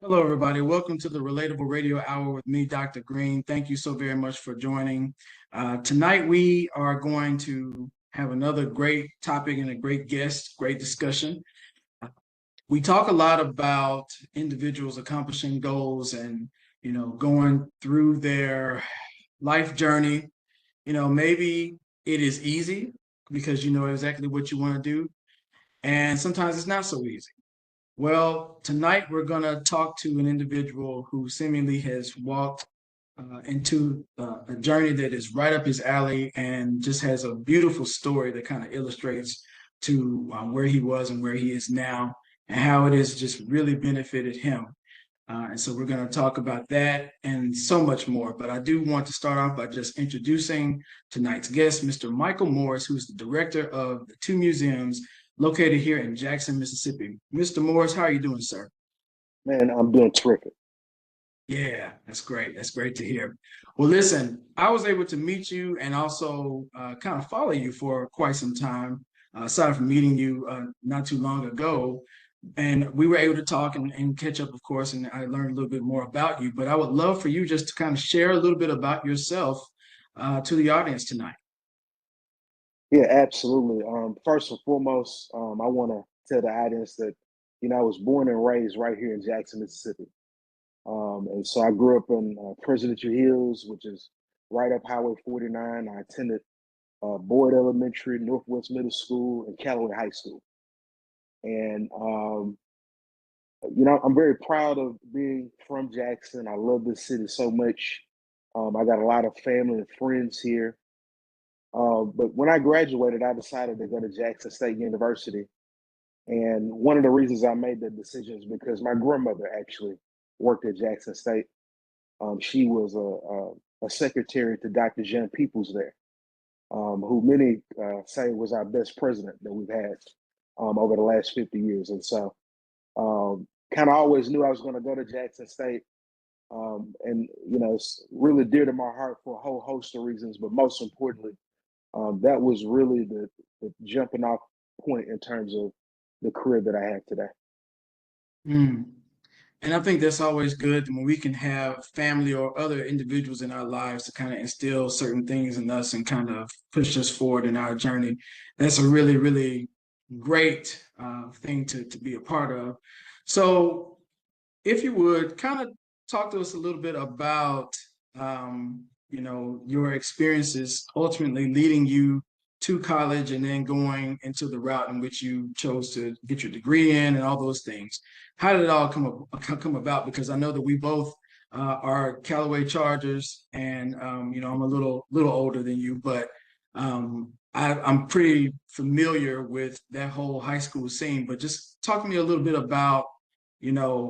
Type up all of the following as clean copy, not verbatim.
Hello, everybody. Welcome to the Relatable Radio Hour with me, Dr. Green. Thank you so very much for joining. Tonight, we are going to have another great topic and a great guest, great discussion. We talk a lot about individuals accomplishing goals and, going through their life journey. Maybe it is easy because you know exactly what you want to do, and sometimes it's not so easy. Well, tonight we're going to talk to an individual who seemingly has walked into a journey that is right up his alley and just has a beautiful story that kind of illustrates to where he was and where he is now and how it has just really benefited him. And so we're going to talk about that and so much more. But I do want to start off by just introducing tonight's guest, Mr. Michael Morris, who's the director of the two museums located here in Jackson, Mississippi. Mr. Morris, how are you doing, sir? Man, I'm doing terrific. Yeah, that's great. That's great to hear. Well, listen, I was able to meet you and also kind of follow you for quite some time, aside from meeting you not too long ago. And we were able to talk and catch up, of course, and I learned a little bit more about you. But I would love for you just to kind of share a little bit about yourself to the audience tonight. Yeah, absolutely. First and foremost, I want to tell the audience that, I was born and raised right here in Jackson, Mississippi. And so I grew up in Presidential Hills, which is right up Highway 49. I attended Boyd Elementary, Northwest Middle School, and Callaway High School. And, I'm very proud of being from Jackson. I love this city so much. I got a lot of family and friends here. But when I graduated, I decided to go to Jackson State University. And one of the reasons I made that decision is because my grandmother actually worked at Jackson State. She was a secretary to Dr. John Peoples there, who many say was our best president that we've had over the last 50 years. And so kind of always knew I was going to go to Jackson State. And, it's really dear to my heart for a whole host of reasons, but most importantly, that was really the jumping off point in terms of the career that I have today. Mm. And I think that's always good when we can have family or other individuals in our lives to kind of instill certain things in us and kind of push us forward in our journey. That's a really, really great thing to be a part of. So, if you would kind of talk to us a little bit about, your experiences ultimately leading you to college and then going into the route in which you chose to get your degree in and all those things. How did it all come about? Because I know that we both are Callaway Chargers, and I'm a little older than you, but I'm pretty familiar with that whole high school scene. But just talk to me a little bit about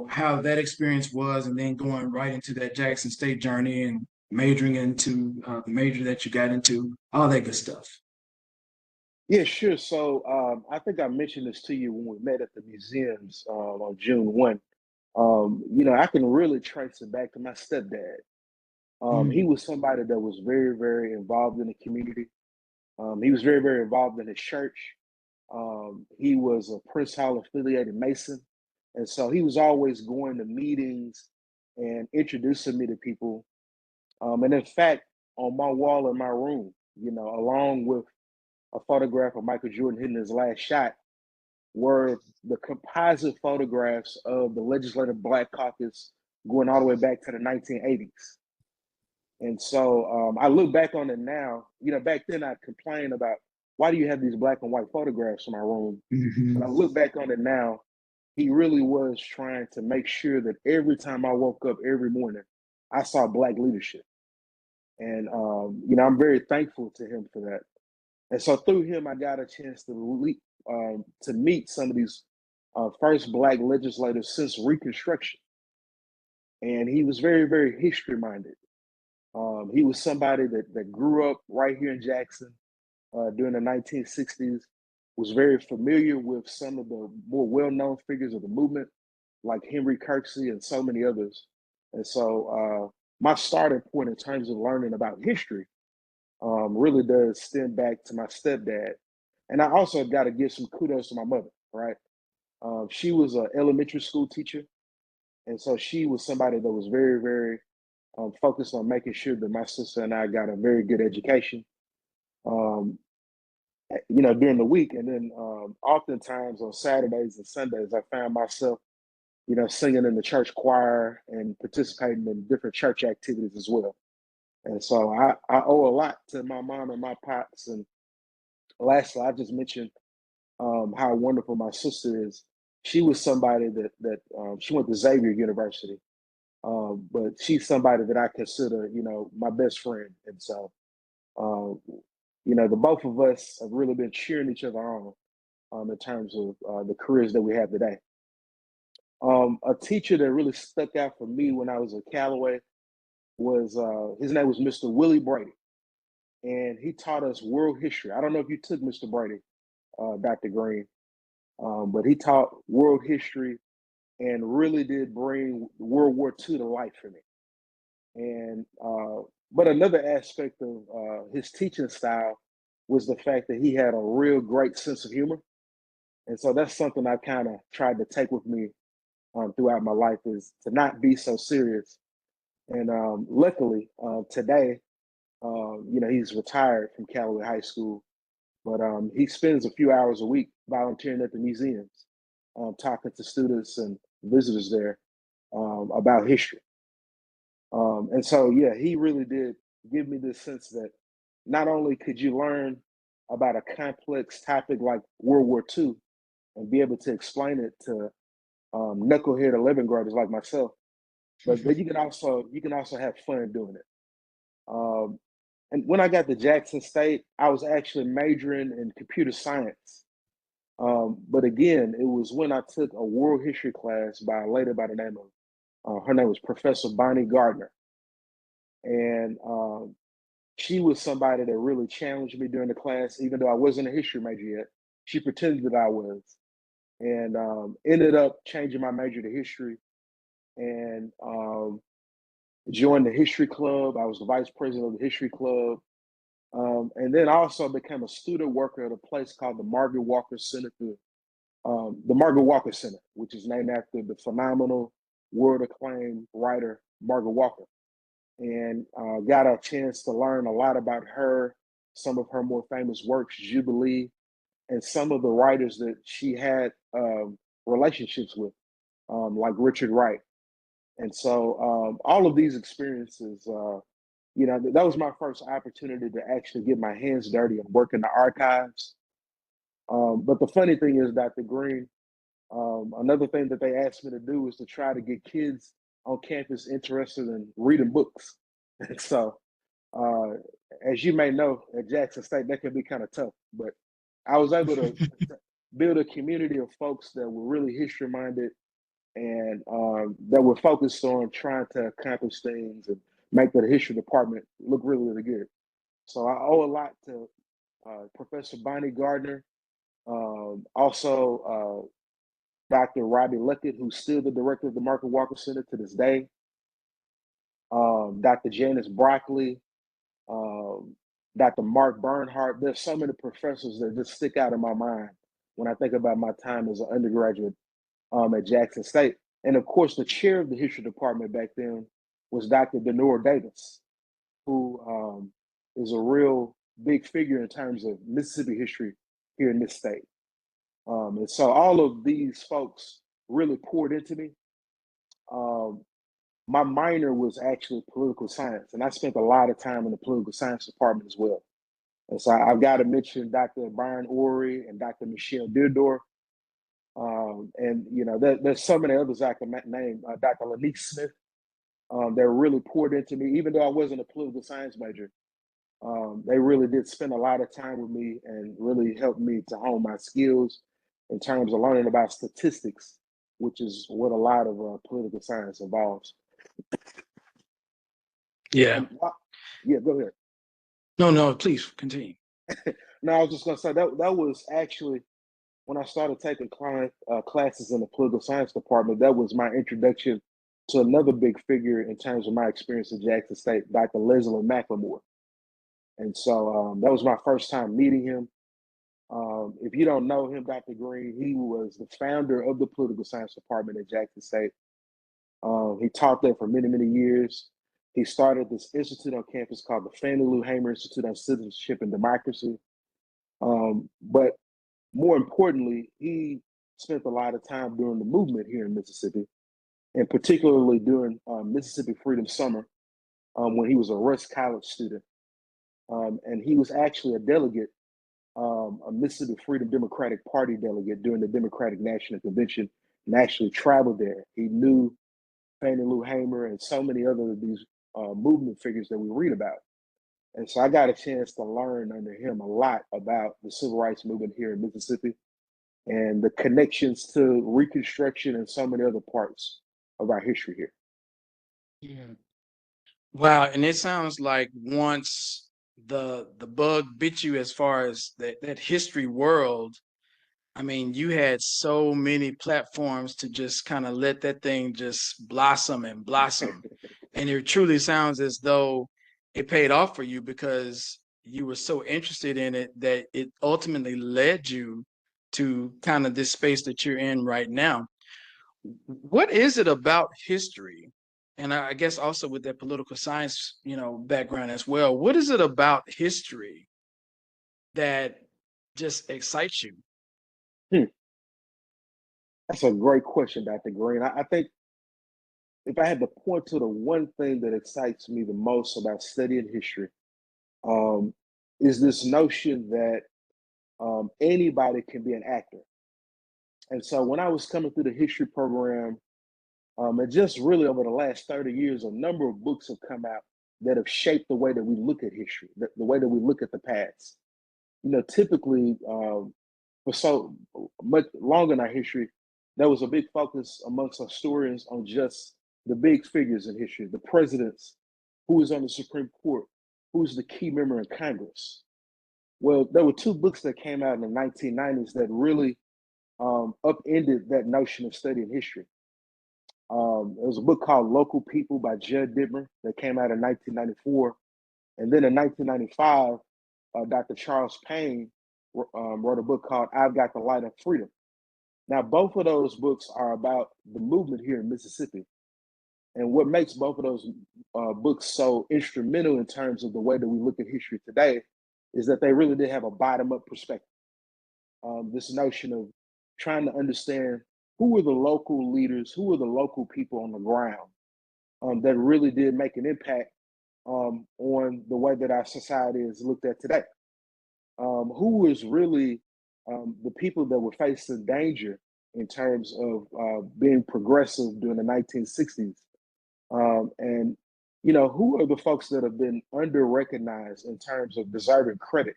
how that experience was, and then going right into that Jackson State journey and majoring into the major that you got into, all that good stuff. Yeah, sure. So I think I mentioned this to you when we met at the museums on June 1. I can really trace it back to my stepdad. He Mm, was somebody that was very, very involved in the community. He was very, very involved in his church. He was a Prince Hall affiliated Mason. And so he was always going to meetings and introducing me to people. And in fact, on my wall in my room, along with a photograph of Michael Jordan hitting his last shot, were the composite photographs of the Legislative Black Caucus going all the way back to the 1980s. And so I look back on it now. Back then I complained about why do you have these black and white photographs in my room? But I mhm. look back on it now, he really was trying to make sure that every time I woke up every morning, I saw black leadership. And I'm very thankful to him for that. And so through him, I got a chance to meet some of these first black legislators since Reconstruction. And he was very, very history minded. He was somebody that grew up right here in Jackson during the 1960s, was very familiar with some of the more well-known figures of the movement, like Henry Kirksey and so many others. And so my starting point in terms of learning about history really does stem back to my stepdad. And I also got to give some kudos to my mother, right? She was an elementary school teacher. And so she was somebody that was very, very focused on making sure that my sister and I got a very good education, um, during the week. And then oftentimes on Saturdays and Sundays, I found myself, singing in the church choir and participating in different church activities as well. And so I owe a lot to my mom and my pops. And lastly, I just mentioned how wonderful my sister is. She was somebody that she went to Xavier University, but she's somebody that I consider, my best friend. And so, the both of us have really been cheering each other on in terms of the careers that we have today. A teacher that really stuck out for me when I was at Callaway was his name was Mr. Willie Brady, and he taught us world history. I don't know if you took Mr. Brady, Dr. Green, but he taught world history and really did bring World War II to life for me. And but another aspect of his teaching style was the fact that he had a real great sense of humor, and so that's something I kind of tried to take with me throughout my life, is to not be so serious. And luckily, today, he's retired from Callaway High School, but he spends a few hours a week volunteering at the museums, talking to students and visitors there about history. And so, yeah, he really did give me this sense that not only could you learn about a complex topic like World War II and be able to explain it to knucklehead 11th graders like myself, but then you can also have fun doing it. Um, and when I got to Jackson State, I was actually majoring in computer science. But again, it was when I took a world history class by a lady by the name of her name was Professor Bonnie Gardner, and she was somebody that really challenged me during the class, even though I wasn't a history major yet. She pretended that I was, and ended up changing my major to history, and joined the history club. I was the vice president of the history club. And then I also became a student worker at a place called the Margaret Walker Center, the Margaret Walker Center, which is named after the phenomenal, world acclaimed writer Margaret Walker. And got a chance to learn a lot about her, some of her more famous works, Jubilee, and some of the writers that she had relationships with, like Richard Wright. And so all of these experiences, that was my first opportunity to actually get my hands dirty and work in the archives. But the funny thing is, Dr. Green, another thing that they asked me to do is to try to get kids on campus interested in reading books. So, uh, as you may know, at Jackson State, that can be kind of tough. But I was able to build a community of folks that were really history minded and that were focused on trying to accomplish things and make the history department look really, really good. So I owe a lot to Professor Bonnie Gardner, also Dr. Robbie Luckett, who's still the director of the Margaret Walker Center to this day, Dr. Janice Broccoli, um, Dr. Mark Bernhardt. There's so many professors that just stick out in my mind when I think about my time as an undergraduate at Jackson State. And of course, the chair of the history department back then was Dr. Denora Davis, who is a real big figure in terms of Mississippi history here in this state. And so all of these folks really poured into me. Um, my minor was actually political science, and I spent a lot of time in the political science department as well. And so I've got to mention Dr. Byron Ory and Dr. Michelle Deardorff. And there's so many others I can name. Dr. Lanique Smith, that really poured into me, even though I wasn't a political science major. They really did spend a lot of time with me and really helped me to hone my skills in terms of learning about statistics, which is what a lot of political science involves. Yeah. And yeah, go ahead. No, please continue. No, I was just going to say that was actually when I started taking classes in the political science department. That was my introduction to another big figure in terms of my experience at Jackson State, Dr. Leslie McLemore. And so that was my first time meeting him. If you don't know him, Dr. Green, he was the founder of the political science department at Jackson State. He taught there for many, many years. He started this institute on campus called the Fannie Lou Hamer Institute on Citizenship and Democracy. But more importantly, he spent a lot of time during the movement here in Mississippi, and particularly during Mississippi Freedom Summer when he was a Rush College student. And he was actually a delegate, a Mississippi Freedom Democratic Party delegate during the Democratic National Convention, and actually traveled there. He knew Fannie Lou Hamer and so many other of these movement figures that we read about. And so I got a chance to learn under him a lot about the civil rights movement here in Mississippi and the connections to Reconstruction and so many other parts of our history here. Yeah. Wow, and it sounds like once the bug bit you as far as that history world, I mean, you had so many platforms to just kind of let that thing just blossom and blossom. And it truly sounds as though it paid off for you because you were so interested in it that it ultimately led you to kind of this space that you're in right now. What is it about history? And I guess also with that political science, background as well. What is it about history that just excites you? Hmm, that's a great question, Dr. Green. I think if I had to point to the one thing that excites me the most about studying history, um, is this notion that anybody can be an actor. And so when I was coming through the history program, and just really over the last 30 years, a number of books have come out that have shaped the way that we look at history, the way that we look at the past. Typically, for so much longer in our history, there was a big focus amongst historians on just the big figures in history, the presidents, who was on the Supreme Court, who's the key member in Congress. Well, there were two books that came out in the 1990s that really upended that notion of studying history. There was a book called Local People by Judd Dittmer that came out in 1994. And then in 1995, Dr. Charles Payne wrote a book called I've Got the Light of Freedom. Now, both of those books are about the movement here in Mississippi. And what makes both of those books so instrumental in terms of the way that we look at history today is that they really did have a bottom up perspective. This notion of trying to understand who were the local leaders, who were the local people on the ground that really did make an impact on the way that our society is looked at today. Who was really the people that were facing danger in terms of being progressive during the 1960s? And, who are the folks that have been under recognized in terms of deserving credit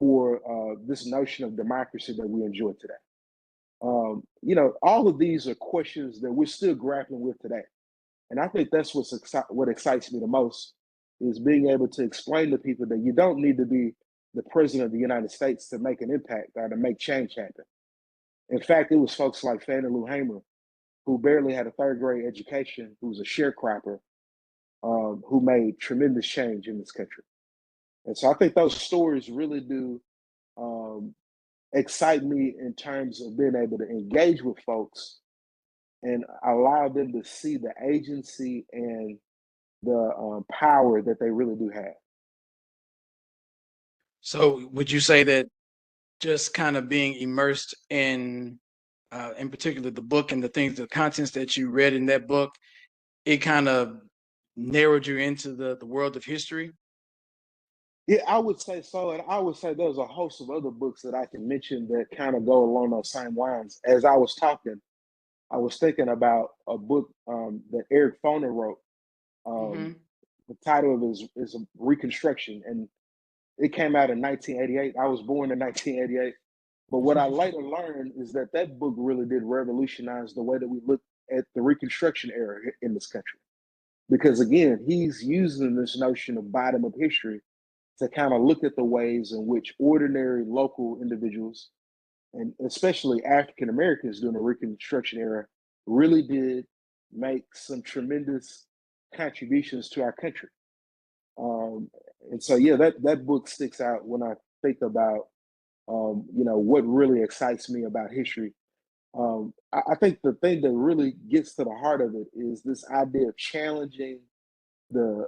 for this notion of democracy that we enjoy today? All of these are questions that we're still grappling with today. And I think that's what excites me the most is being able to explain to people that you don't need to be the president of the United States to make an impact or to make change happen. In fact, it was folks like Fannie Lou Hamer, who barely had a third grade education, who was a sharecropper, who made tremendous change in this country. And so I think those stories really do um, excite me in terms of being able to engage with folks and allow them to see the agency and the power that they really do have. So would you say that just kind of being immersed in particular, the book and the contents that you read in that book, it kind of narrowed you into the world of history? Yeah, I would say so. And I would say there's a host of other books that I can mention that kind of go along those same lines. As I was talking, I was thinking about a book that Eric Foner wrote. Um, Hmm. the title of it is Reconstruction, and it came out in 1988. I was born in 1988. But what I later learned is that that book really did revolutionize the way that we look at the Reconstruction era in this country. Because again, he's using this notion of bottom of history to kind of look at the ways in which ordinary local individuals, and especially African Americans during the Reconstruction era, really did make some tremendous contributions to our country. Um, and so, yeah, that book sticks out when I think about, what really excites me about history. I think the thing that really gets to the heart of it is this idea of challenging the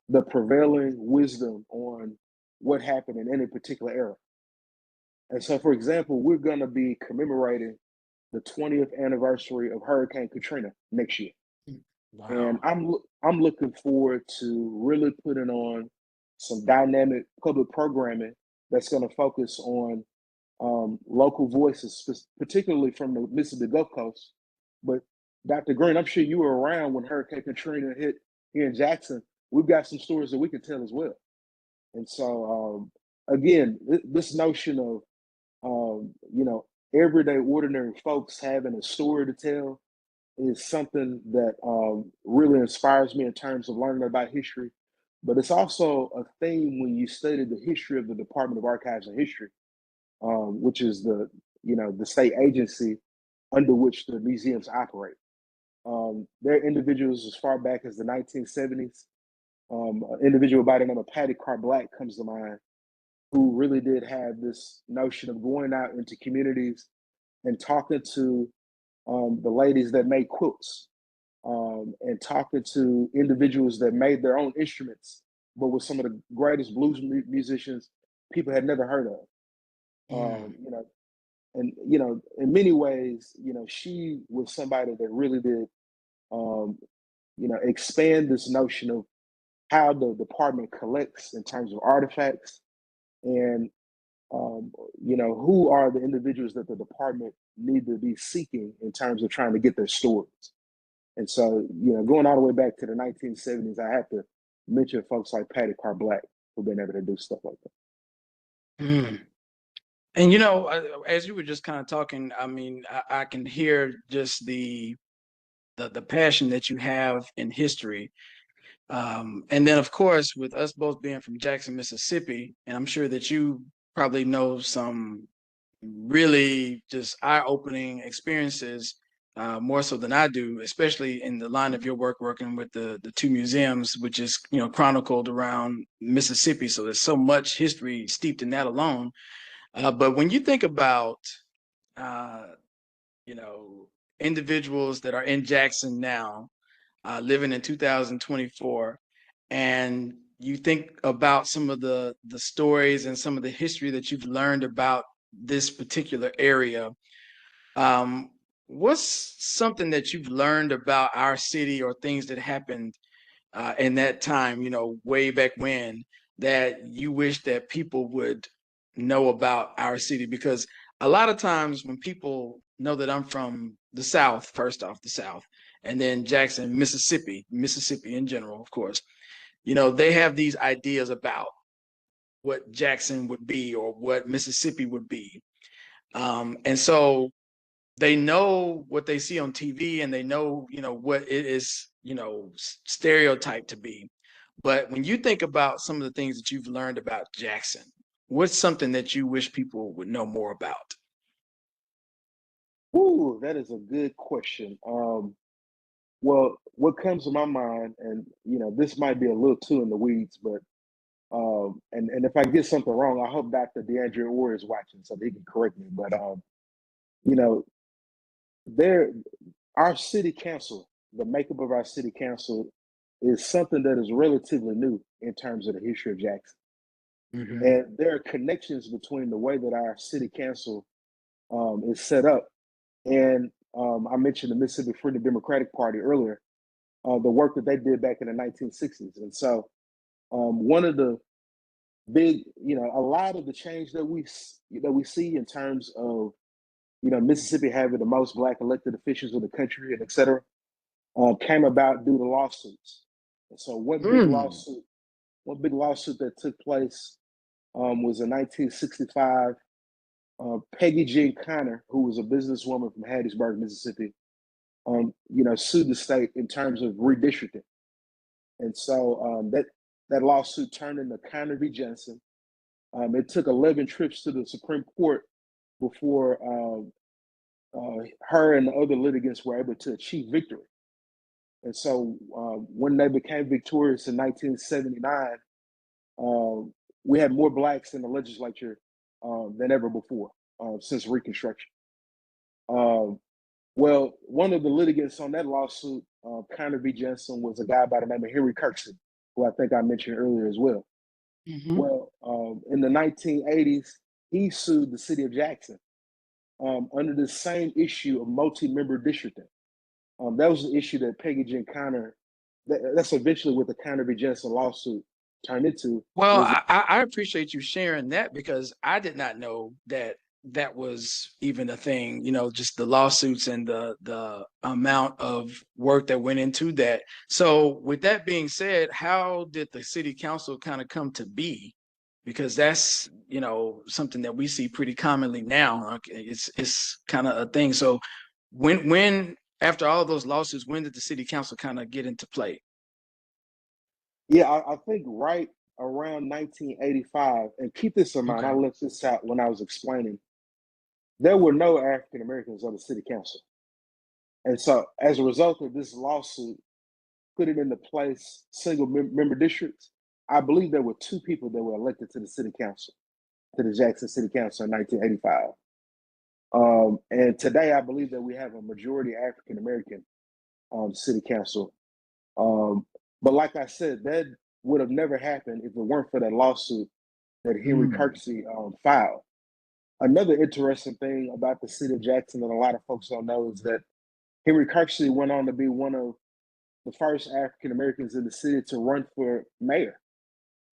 the prevailing wisdom on what happened in any particular era. And so, for example, we're going to be commemorating the 20th anniversary of Hurricane Katrina next year, and Wow. I'm looking forward to really putting on some dynamic public programming that's going to focus on local voices, particularly from the Mississippi Gulf Coast. But Dr. Green, I'm sure you were around when Hurricane Katrina hit here in Jackson. We've got some stories that we can tell as well. And so, again, this notion of everyday, ordinary folks having a story to tell is something that really inspires me in terms of learning about history. But it's also a theme when you study the history of the Department of Archives and History, which is the state agency under which the museums operate. There are individuals as far back as the 1970s. An individual by the name of Patty Carr Black comes to mind, who really did have this notion of going out into communities and talking to the ladies that made quilts, and talking to individuals that made their own instruments, but were some of the greatest blues musicians people had never heard of. Mm. And in many ways, she was somebody that really did, um, expand this notion of how the department collects in terms of artifacts, and who are the individuals that the department need to be seeking in terms of trying to get their stories. And so, going all the way back to the 1970s, I have to mention folks like Patty Carr Black who've been able to do stuff like that. Mm. And as you were just kind of talking, I mean, I can hear just the passion that you have in history. And then, of course, with us both being from Jackson, Mississippi, and I'm sure that you probably know some really just eye-opening experiences, more so than I do, especially in the line of your work working with the two museums, which is chronicled around Mississippi. So there's so much history steeped in that alone. But when you think about uh, you know individuals that are in Jackson now, living in 2024, and you think about some of the stories and some of the history that you've learned about this particular area, um, what's something that you've learned about our city or things that happened in that time, way back when, that you wish that people would know about our city? Because a lot of times when people know that I'm from the South, first off, the South, and then Jackson, Mississippi in general, of course, they have these ideas about what Jackson would be or what Mississippi would be. And so they know what they see on TV, and they know, what it is, stereotyped to be. But when you think about some of the things that you've learned about Jackson, what's something that you wish people would know more about? Ooh, that is a good question. Well, what comes to my mind, and this might be a little too in the weeds, but and if I get something wrong, I hope Dr. DeAndre Orr is watching so that he can correct me. But you know, there, our city council, the makeup of our city council, is something that is relatively new in terms of the history of Jackson. Hmm. And there are connections between the way that our city council is set up, and I mentioned the Mississippi Freedom Democratic Party earlier, the work that they did back in the 1960s. And so, one of the big, a lot of the change that we see in terms of Mississippi having the most black elected officials in the country, and et cetera, came about due to lawsuits. And so, Mm. one big lawsuit that took place was in 1965. Peggy Jean Connor, who was a businesswoman from Hattiesburg, Mississippi, sued the state in terms of redistricting. And so, that lawsuit turned into Connor v. Johnson. It took 11 trips to the Supreme Court before her and the other litigants were able to achieve victory. And so, when they became victorious in 1979, we had more blacks in the legislature than ever before since Reconstruction. Um, well, one of the litigants on that lawsuit, Connor v. Jensen, was a guy by the name of Henry Kirksey, who I think I mentioned earlier as well. Hmm. Well, in the 1980s, he sued the city of Jackson under the same issue of multi-member districting. That was the issue that Peggy Jean Connor, that's eventually what the Connor v. Jensen lawsuit turned into. Well, Was I appreciate you sharing that because I did not know that that was even a thing, just the lawsuits and the amount of work that went into that. So with that being said, how did the city council kind of come to be? Because that's, something that we see pretty commonly now. It's kind of a thing. So when after all those lawsuits, when did the city council kind of get into play? Yeah, I think right around 1985, and keep this in mind, I Okay. left this out when I was explaining, there were no African Americans on the city council. And so as a result of this lawsuit, putting into place single member districts, I believe there were two people that were elected to the city council, to the Jackson City Council in 1985. And today, I believe that we have a majority African American city council. Um, but like I said, that would have never happened if it weren't for that lawsuit that Henry Mm. Kirksey filed. Another interesting thing about the city of Jackson that a lot of folks don't know is that Henry Kirksey went on to be one of the first African Americans in the city to run for mayor.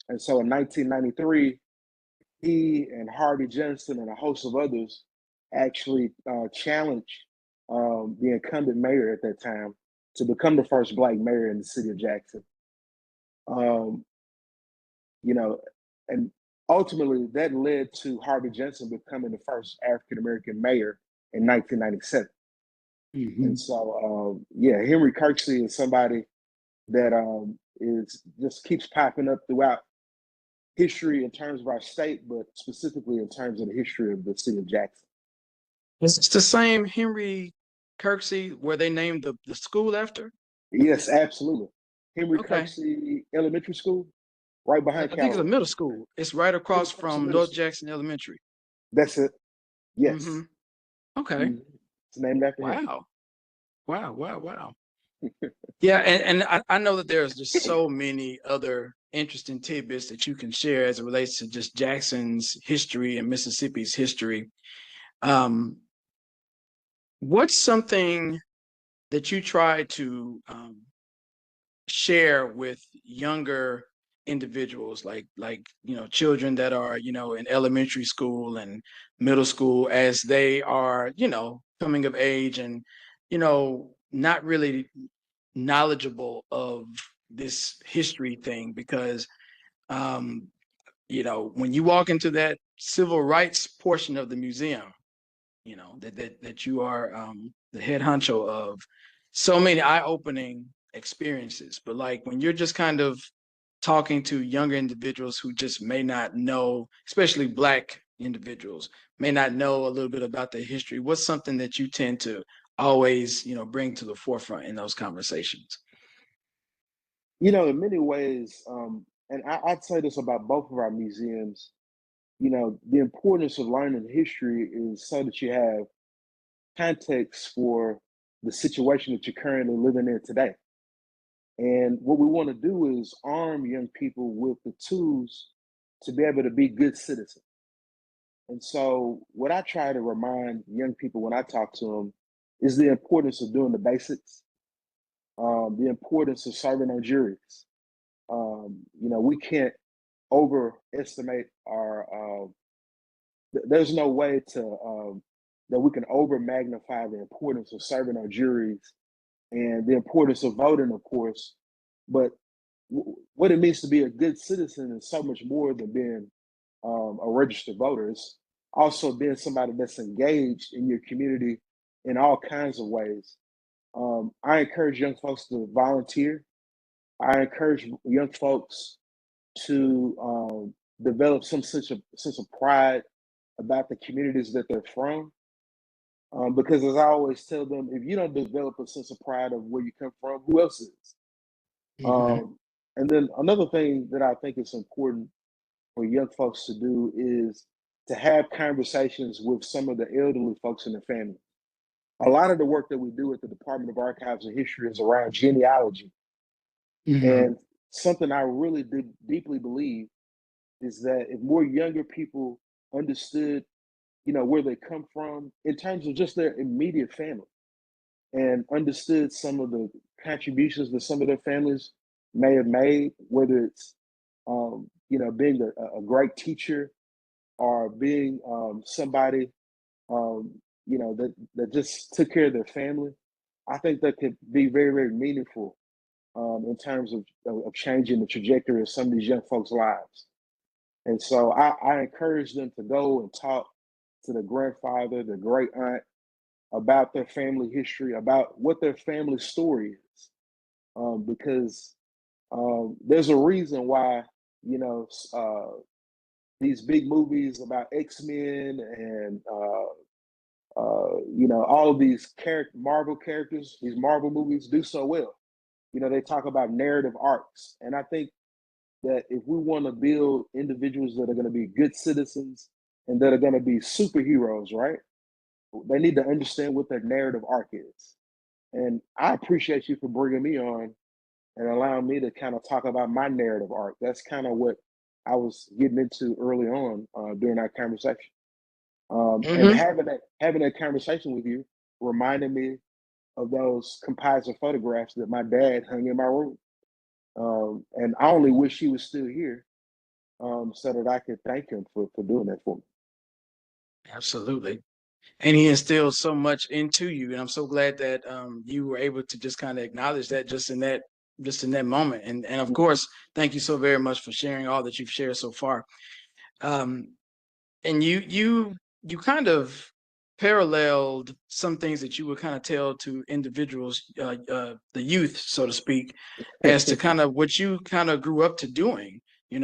And so in 1993, he and Harvey Jensen and a host of others actually challenged the incumbent mayor at that time to become the first Black mayor in the city of Jackson. Um, you know, and ultimately that led to Harvey Jensen becoming the first African American mayor in 1997. And Hmm. so, yeah, Henry Kirksey is somebody that is just keeps popping up throughout history in terms of our state, but specifically in terms of the history of the city of Jackson. It's the same Henry Kirksey where they named the school after? Yes, absolutely. Henry Okay. Kirksey Elementary School, right I behind think it's a Callaway. middle school. It's right Henry across Kirksey from Middle North School. Jackson Elementary. That's it. Yes. Hmm. Okay. Mhm. It's named after him. Wow. Wow. Wow. Wow. Yeah, and I know that there's just so many other interesting tidbits that you can share as it relates to just Jackson's history and Mississippi's history. Um, what's something that you try to share with younger individuals like children that are in elementary school and middle school as they are coming of age and not really knowledgeable of this history thing because um when you walk into that civil rights portion of the museum that you are the head honcho of so many eye-opening experiences. But like when you're just kind of talking to younger individuals who just may not know, especially Black individuals, may not know a little bit about the history, what's something that you tend to always, bring to the forefront in those conversations? In many ways, and I'd say this about both of our museums, the importance of learning history is so that you have context for the situation that you're currently living in today. And what we want to do is arm young people with the tools to be able to be good citizens. And so, what I try to remind young people when I talk to them is the importance of doing the basics, the importance of serving on juries. We can't overestimate our. There's no way to that we can over magnify the importance of serving on juries and the importance of voting, of course. But what it means to be a good citizen is so much more than being a registered voter. It's also being somebody that's engaged in your community in all kinds of ways. I encourage young folks to volunteer. I encourage young folks to develop some sense of pride about the communities that they're from. Because as I always tell them, if you don't develop a sense of pride of where you come from, who else is? Hmm. Um, and then another thing that I think is important for young folks to do is to have conversations with some of the elderly folks in the family. a lot of the work that we do at the Department of Archives and History is around genealogy. Hmm. And something I really deeply believe is that if more younger people understood, where they come from in terms of just their immediate family, and understood some of the contributions that some of their families may have made, whether it's being a great teacher or being somebody that just took care of their family. I think that could be very, very meaningful in terms of changing the trajectory of some of these young folks' lives. And so I encourage them to go and talk to the grandfather, the great aunt, about their family history, about what their family story is, because there's a reason why you know these big movies about X-Men and all of these Marvel characters, these Marvel movies do so well. They talk about narrative arcs, and I think that if we want to build individuals that are going to be good citizens and that are going to be superheroes, right? They need to understand what their narrative arc is. And I appreciate you for bringing me on and allowing me to kind of talk about my narrative arc. That's kind of what I was getting into early on during our conversation. And Hmm. having that conversation with you reminded me of those composite photographs that my dad hung in my room. And I only wish he was still here so that I could thank him for doing that for me. Absolutely. And he instilled so much into you, and I'm so glad that you were able to just kind of acknowledge that just in that moment. And of course, thank you so very much for sharing all that you've shared so far. Um, and you kind of paralleled some things that you would kind of tell to individuals, the youth, so to speak, as to kind of what you kind of grew up to doing. You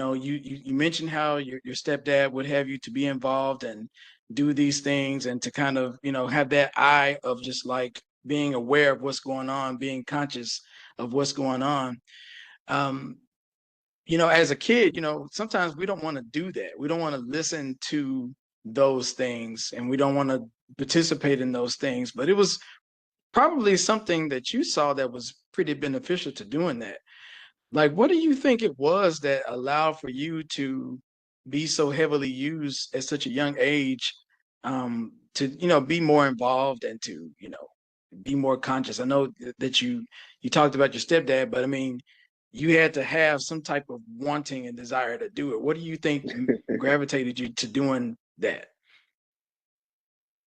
mentioned how your stepdad would have you to be involved and do these things, and to kind of have that eye of just like being aware of what's going on, being conscious of what's going on. um, as a kid, sometimes we don't want to do that. We don't want to listen to those things, and we don't want to participate in those things. But it was probably something that you saw that was pretty beneficial to doing that. Like, what do you think it was that allowed for you to be so heavily used at such a young age, to, be more involved and to, be more conscious? I know that you talked about your stepdad, but I mean, you had to have some type of wanting and desire to do it. What do you think gravitated you to doing that?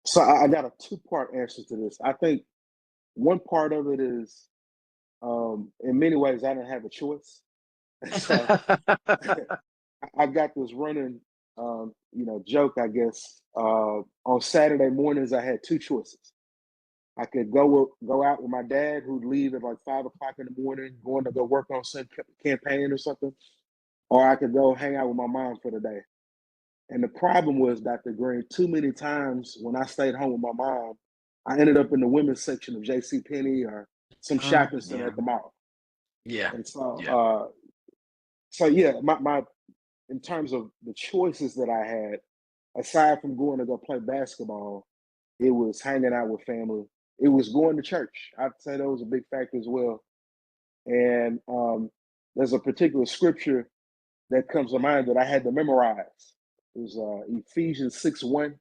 So I got a two-part answer to this. I think one part of it is, in many ways, I didn't have a choice. So I got this running, joke, I guess. On Saturday mornings, I had two choices. I could go out with my dad, who'd leave at like 5 o'clock in the morning, going to go work on some campaign or something, or I could go hang out with my mom for the day. And the problem was, Dr. Green, too many times when I stayed home with my mom, I ended up in the women's section of J.C. Penney or some shopping center Yeah, at the mall. yeah, And so, yeah. yeah, my in terms of the choices that I had, aside from going to go play basketball, it was hanging out with family. It was going to church. I'd say that was a big factor as well. And there's a particular scripture that comes to mind that I had to memorize. It was Ephesians 6:1.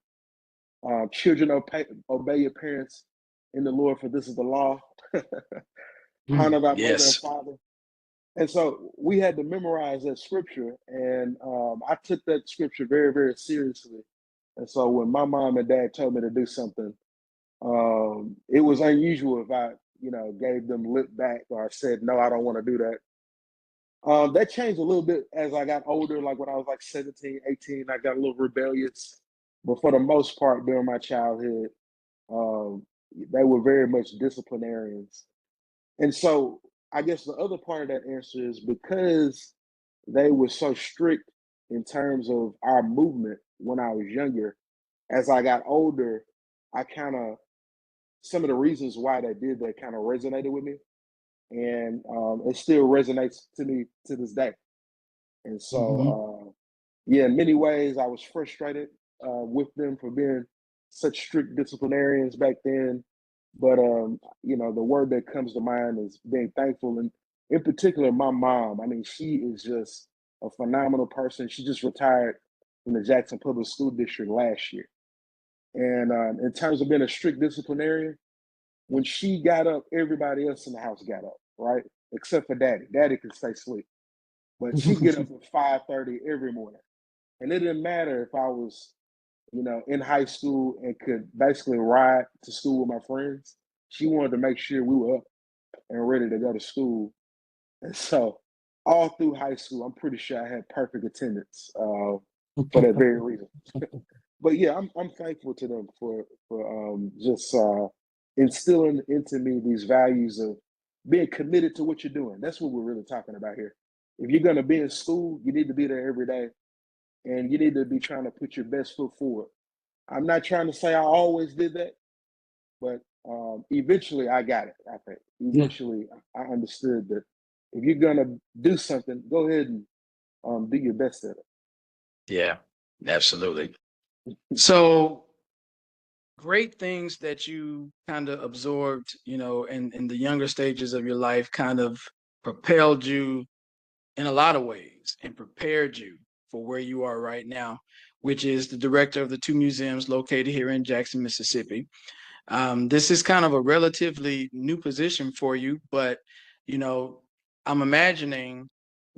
Children, obey your parents in the Lord, for this is the law. Honor thy mother and Yes. father. And so we had to memorize that scripture. And I took that scripture very, very seriously. And so when my mom and dad told me to do something, it was unusual if I, gave them lip back or said, no, I don't want to do that. That changed a little bit as I got older. Like when I was like 17, 18, I got a little rebellious. But for the most part, during my childhood, um, they were very much disciplinarians. And so I guess the other part of that answer is because they were so strict in terms of our movement when I was younger. As I got older, I kind of, some of the reasons why they did that kind of resonated with me. And it still resonates to me to this day. And Hmm. so, yeah, in many ways, I was frustrated with them for being such strict disciplinarians back then. But the word that comes to mind is being thankful, and in particular, my mom. I mean, she is just a phenomenal person. She just retired from the Jackson Public School District last year, and in terms of being a strict disciplinarian, when she got up, everybody else in the house got up, right? Except for Daddy. Daddy could stay asleep, but she get up at 5:30 every morning, and it didn't matter if I was in high school and could basically ride to school with my friends. She wanted to make sure we were up and ready to go to school. And so all through high school, I'm pretty sure I had perfect attendance for that very reason. But yeah, I'm thankful to them for just instilling into me these values of being committed to what you're doing. That's what we're really talking about here. If you're gonna be in school, you need to be there every day, and you need to be trying to put your best foot forward. I'm not trying to say I always did that, but eventually I got it. I think Yeah. eventually I understood that if you're gonna do something, go ahead and do your best at it. Yeah, absolutely. So great things that you kind of absorbed, in the younger stages of your life kind of propelled you in a lot of ways and prepared you for where you are right now, which is the director of the two museums located here in Jackson, Mississippi. This is kind of a relatively new position for you, but you know, I'm imagining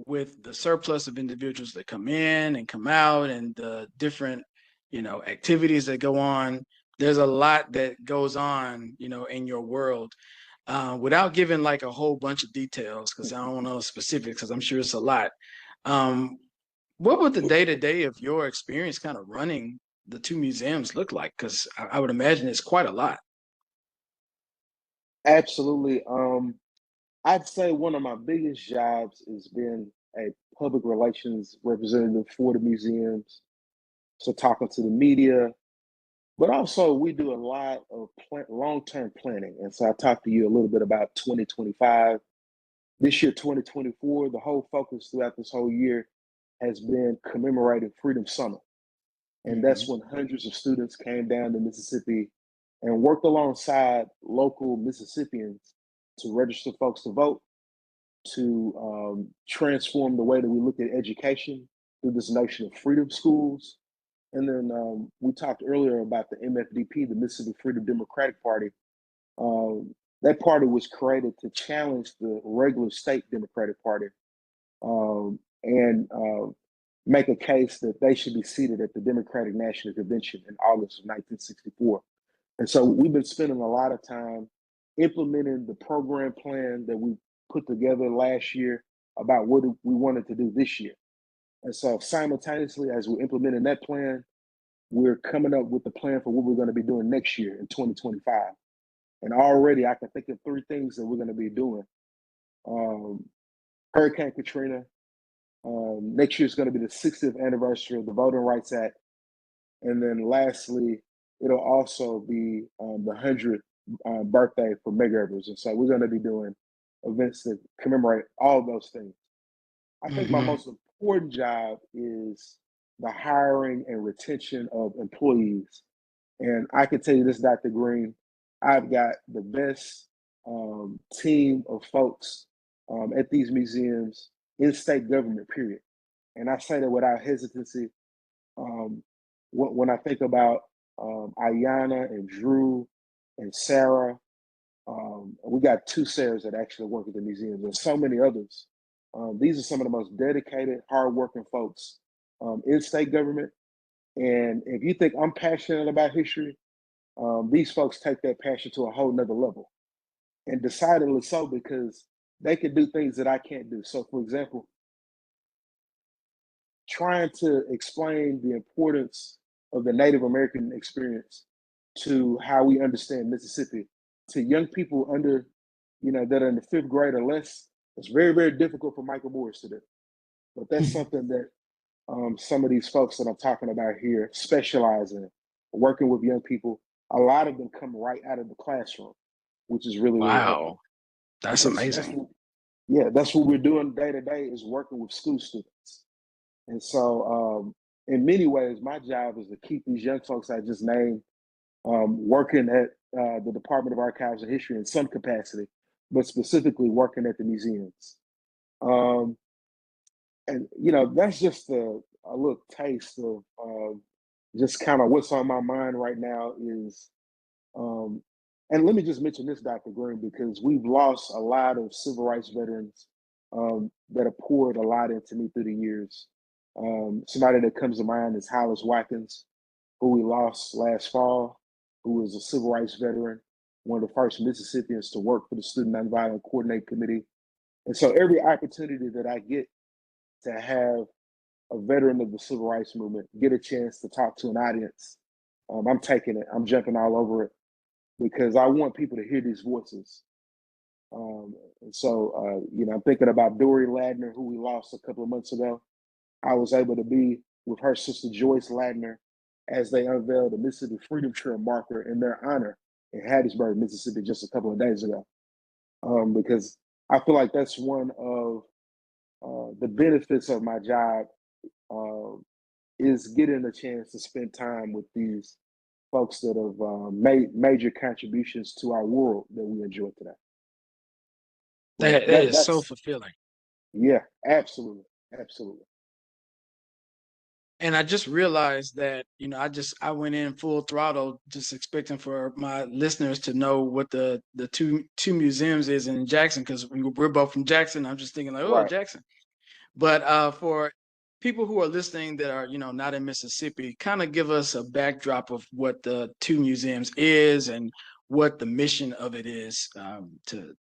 with the surplus of individuals that come in and come out and the different, activities that go on, there's a lot that goes on, in your world. Without giving like a whole bunch of details, because I don't know specifics, because I'm sure it's a lot. Um, what would the day to day of your experience kind of running the two museums look like? Because I would imagine it's quite a lot. Absolutely. I'd say one of my biggest jobs is being a public relations representative for the museums. So talking to the media, but also we do a lot of long-term planning. And so I talked to you a little bit about 2025. This year, 2024, the whole focus throughout this whole year has been commemorating Freedom Summer. And that's Hmm. when hundreds of students came down to Mississippi and worked alongside local Mississippians to register folks to vote, to transform the way that we look at education through this notion of freedom schools. And then we talked earlier about the MFDP, the Mississippi Freedom Democratic Party. That party was created to challenge the regular state Democratic Party and make a case that they should be seated at the Democratic National Convention in August of 1964. And so we've been spending a lot of time implementing the program plan that we put together last year about what we wanted to do this year. And so simultaneously, as we're implementing that plan, we're coming up with the plan for what we're going to be doing next year in 2025. And already I can think of three things that we're going to be doing. Um, Hurricane Katrina. Next year is going to be the 60th anniversary of the Voting Rights Act. And then lastly, it'll also be the 100th birthday for Meg Evers. And so we're going to be doing events that commemorate all those things. I think my Hmm. most important job is the hiring and retention of employees. And I can tell you this, Dr. Green, I've got the best team of folks at these museums in state government, period. And I say that without hesitancy. Um, when I think about Ayana and Drew and Sarah, we got two Sarahs that actually work at the museum. There's so many others. These are some of the most dedicated, hardworking folks in state government. And if you think I'm passionate about history, these folks take that passion to a whole nother level, and decidedly so because they can do things that I can't do. So, for example, trying to explain the importance of the Native American experience to how we understand Mississippi to young people under, that are in the fifth grade or less, it's very, very difficult for Michael Morris to do. But that's something that some of these folks that I'm talking about here specialize in, working with young people. A lot of them come right out of the classroom, which is really, really helpful Wow, that's because amazing. that's what we're doing day to day is working with school students. And so, in many ways, my job is to keep these young folks I just named working at the Department of Archives and History in some capacity, but specifically working at the museums. Um, and that's just a little taste of just kind of what's on my mind right now is um, and let me just mention this, Dr. Green, because we've lost a lot of civil rights veterans that have poured a lot into me through the years. Somebody that comes to mind is Hollis Watkins, who we lost last fall, who was a civil rights veteran, one of the first Mississippians to work for the Student Nonviolent Coordinating Committee. And so every opportunity that I get to have a veteran of the civil rights movement get a chance to talk to an audience, I'm taking it. I'm jumping all over it because I want people to hear these voices. And so, I'm thinking about Dory Ladner, who we lost a couple of months ago. I was able to be with her sister Joyce Ladner as they unveiled the Mississippi Freedom Trail marker in their honor in Hattiesburg, Mississippi, just a couple of days ago. Because I feel like that's one of the benefits of my job is getting a chance to spend time with these folks that have made major contributions to our world that we enjoy today. That is so fulfilling. Yeah, absolutely. Absolutely. And I just realized that, I went in full throttle, just expecting for my listeners to know what the two museums is in Jackson, because we're both from Jackson. I'm just thinking like, oh, Right. Jackson. But for people who are listening that are, not in Mississippi, kind of give us a backdrop of what the two museums is and what the mission of it is, to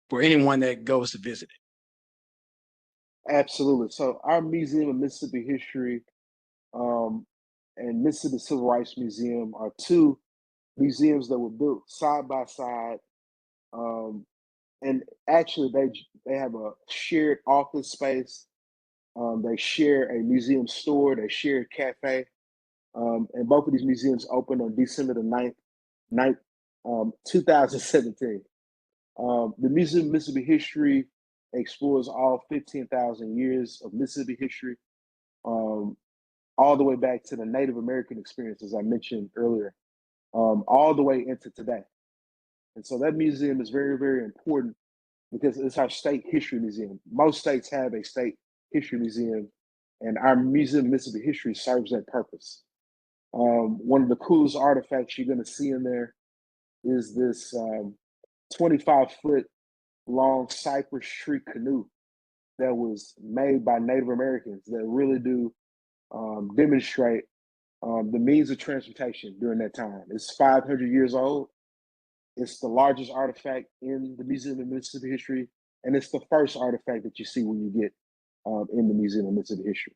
for anyone that goes to visit it. Absolutely. So our Museum of Mississippi History um, and Mississippi Civil Rights Museum are two museums that were built side by side. And actually, they have a shared office space. They share a museum store. They share a cafe. And both of these museums opened on December the 9th, 2017. The Museum of Mississippi History explores all 15,000 years of Mississippi history, um, all the way back to the Native American experience, as I mentioned earlier, all the way into today. And so that museum is very, very important because it's our state history museum. Most states have a state history museum, and our Museum of Mississippi History serves that purpose. One of the coolest artifacts you're going to see in there is this 25-foot long cypress tree canoe that was made by Native Americans that really do demonstrate the means of transportation during that time. It's 500 years old. It's the largest artifact in the Museum of Mississippi History, and it's the first artifact that you see when you get in the Museum of Mississippi History.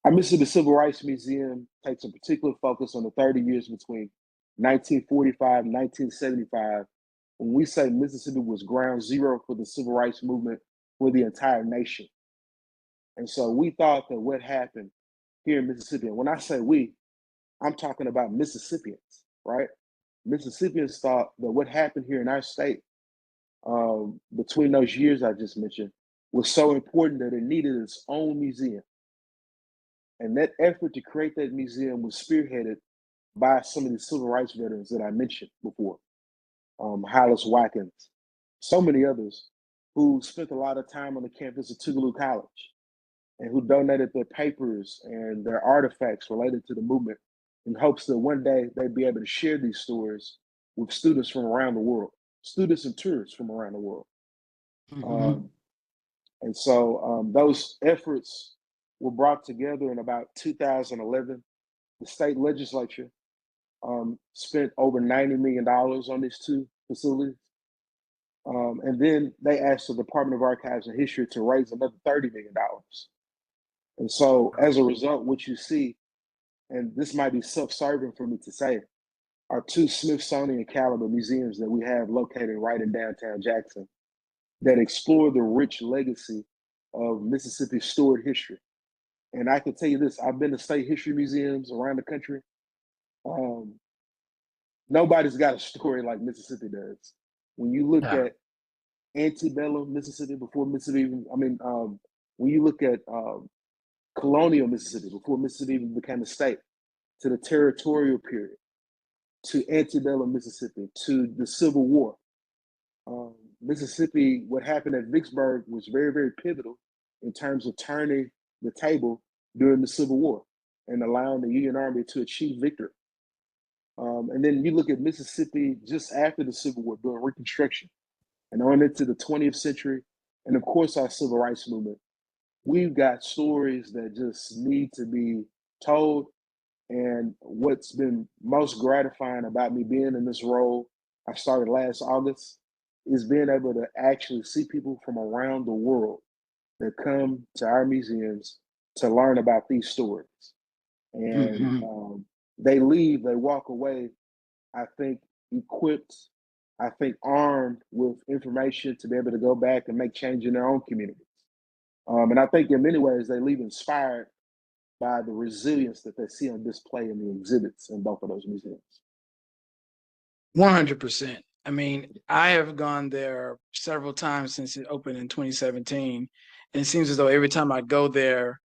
Our Mississippi Civil Rights Museum takes a particular focus on the 30 years between 1945 and 1975. When we say Mississippi was ground zero for the civil rights movement for the entire nation. And so we thought that what happened here in Mississippi, and when I say we, I'm talking about Mississippians, right? Mississippians thought that what happened here in our state between those years I just mentioned was so important that it needed its own museum. And that effort to create that museum was spearheaded by some of the civil rights veterans that I mentioned before, Hollis Watkins, so many others who spent a lot of time on the campus of Tougaloo College and who donated their papers and their artifacts related to the movement in hopes that one day they'd be able to share these stories with students from around the world, students and tourists from around the world. Mm-hmm. And so those efforts were brought together in about 2011. The state legislature spent over $90 million on these two facilities. And then they asked the Department of Archives and History to raise another $30 million. And so as a result, what you see, and this might be self-serving for me to say, are two Smithsonian caliber museums that we have located right in downtown Jackson that explore the rich legacy of Mississippi's steward history. And I can tell you this, I've been to state history museums around the country. Nobody's got a story like Mississippi does. When you look Yeah. at antebellum Mississippi before Mississippi, when you look at colonial Mississippi before Mississippi even became a state, to the territorial period, to antebellum Mississippi, to the Civil War. Um, Mississippi, what happened at Vicksburg was very, very pivotal in terms of turning the table during the Civil War and allowing the Union Army to achieve victory. And then you look at Mississippi just after the Civil War, during Reconstruction, and on into the 20th century, and of course our Civil Rights Movement. We've got stories that just need to be told. And what's been most gratifying about me being in this role, I started last August, is being able to actually see people from around the world that come to our museums to learn about these stories. And Hmm. they leave, they walk away, I think, equipped, I think, armed with information to be able to go back and make change in their own communities. And I think in many ways, they leave inspired by the resilience that they see on display in the exhibits in both of those museums. 100%. I mean, I have gone there several times since it opened in 2017, and it seems as though every time I go there,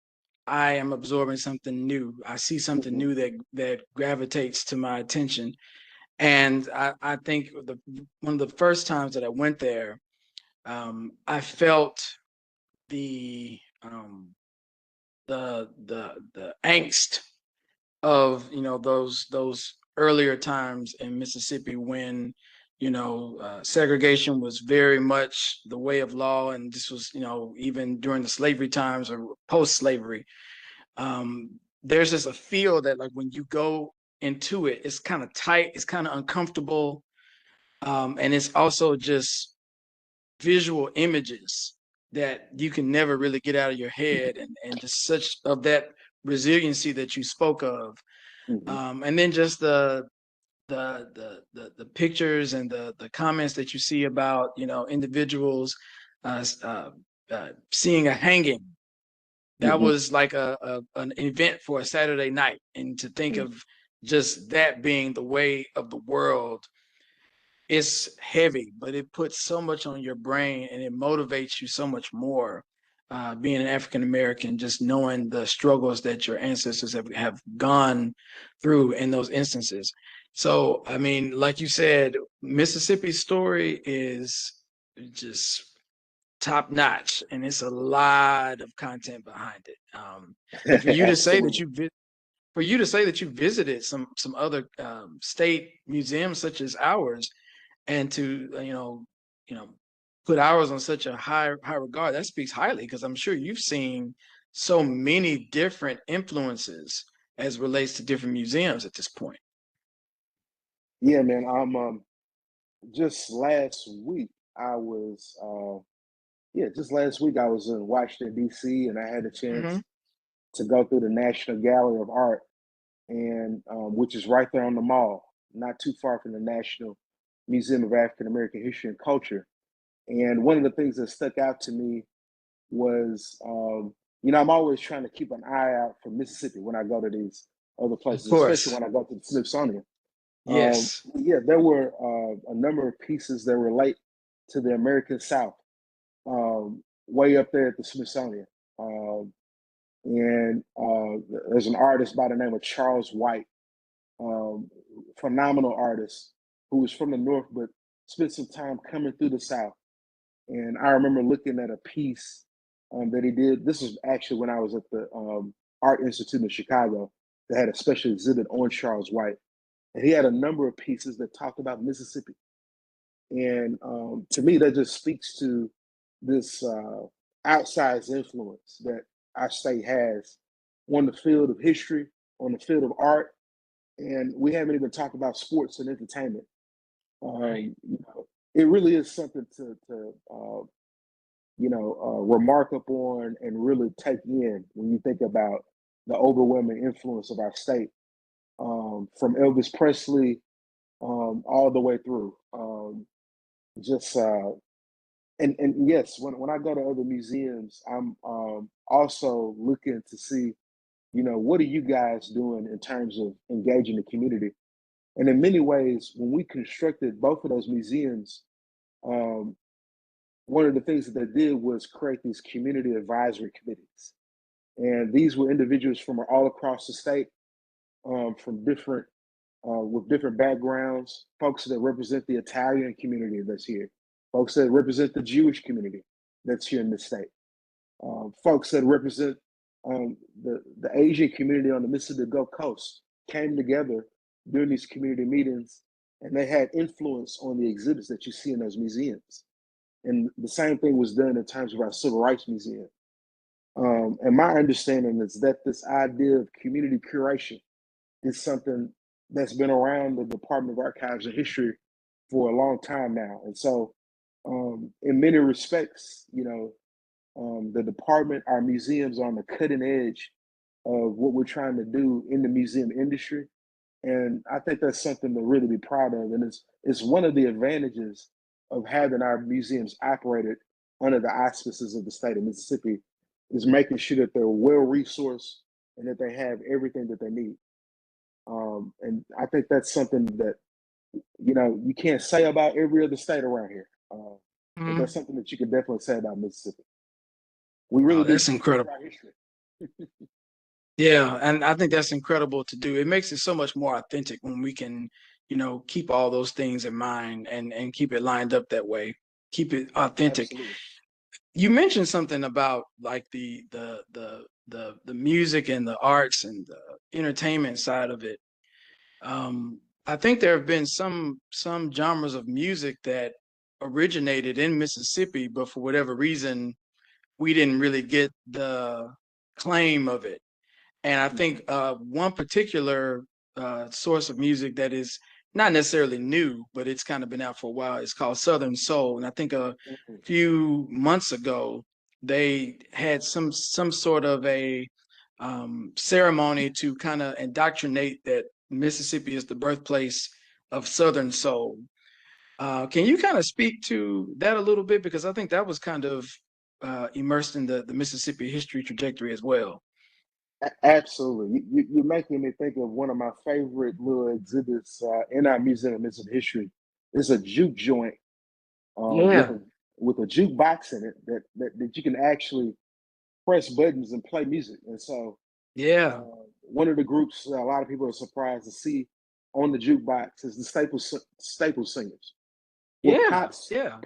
I am absorbing something new. I see something Mm-hmm. new that gravitates to my attention. And I think one of the first times that I went there, I felt the the angst of those earlier times in Mississippi when segregation was very much the way of law, and this was even during the slavery times or post-slavery. There's just a feel that like when you go into it, it's kind of tight, it's kind of uncomfortable, and it's also just visual images that you can never really get out of your head, and just such of that resiliency that you spoke of, Mm-hmm. and then just the pictures and the comments that you see about individuals seeing a hanging. That Mm-hmm. was like an event for a Saturday night, and to think of just that being the way of the world, it's heavy, but it puts so much on your brain and it motivates you so much more. Being an African American, just knowing the struggles that your ancestors have gone through in those instances. So, I mean, like you said, Mississippi's story is just top notch, and it's a lot of content behind it. And for you to say that Absolutely. you visited some other state museums such as ours, and to you know put ours on such a high regard, that speaks highly, because I'm sure you've seen so many different influences as relates to different museums at this point. Yeah, man. Just last week I was just last week I was in Washington D.C. and I had a Hmm. chance to go through the National Gallery of Art, and which is right there on the mall, not too far from the National Museum of African American History and Culture. And one of the things that stuck out to me was, I'm always trying to keep an eye out for Mississippi when I go to these other Of places, especially course. when I go to the Smithsonian. Yes. Yeah, there were a number of pieces that relate to the American South, way up there at the Smithsonian. Um, and there's an artist by the name of Charles White, um, phenomenal artist who was from the North but spent some time coming through the South. And I remember looking at a piece that he did. This was actually when I was at the Art Institute in Chicago that had a special exhibit on Charles White. And he had a number of pieces that talked about Mississippi. And to me, that just speaks to this outsized influence that our state has on the field of history, on the field of art. And we haven't even talked about sports and entertainment. Right. It really is something to remark upon and really take in when you think about the overwhelming influence of our state, from Elvis Presley all the way through. Just and yes, when I go to other museums, I'm also looking to see, what are you guys doing in terms of engaging the community? And in many ways, when we constructed both of those museums, um, one of the things that they did was create these community advisory committees. And these were individuals from all across the state, from different with different backgrounds, folks that represent the Italian community that's here, folks that represent the Jewish community that's here in the state, folks that represent the Asian community on the Mississippi Gulf Coast came together during these community meetings, and they had influence on the exhibits that you see in those museums. And the same thing was done in terms of our Civil Rights Museum. And my understanding is that this idea of community curation is something that's been around the Department of Archives and History for a long time now. And so, in many respects, the department, our museums are on the cutting edge of what we're trying to do in the museum industry. And I think that's something to really be proud of. And it's one of the advantages of having our museums operated under the auspices of the state of Mississippi is making sure that they're well resourced and that they have everything that they need. And I think that's something that, you can't say about every other state around here. But that's something that you can definitely say about Mississippi. We really Oh, do that's incredible. our history. Yeah, and I think that's incredible to do. It makes it so much more authentic when we can, keep all those things in mind and keep it lined up that way. Keep it authentic. Absolutely. You mentioned something about like the music and the arts and the entertainment side of it. I think there have been some genres of music that originated in Mississippi, but for whatever reason, we didn't really get the claim of it. And I think one particular source of music that is not necessarily new, but it's kind of been out for a while, is called Southern Soul. And I think a Mhm. few months ago, they had some sort of a ceremony to kind of indoctrinate that Mississippi is the birthplace of Southern Soul. Can you kind of speak to that a little bit? Because I think that was kind of immersed in the Mississippi history trajectory as well. Absolutely. You're making me think of one of my favorite little exhibits in our Museum of Mississippi History. It's a juke joint with Yeah, a jukebox in it that you can actually press buttons and play music. And so yeah, one of the groups a lot of people are surprised to see on the jukebox is the Staples Singers. Well, yeah, yeah.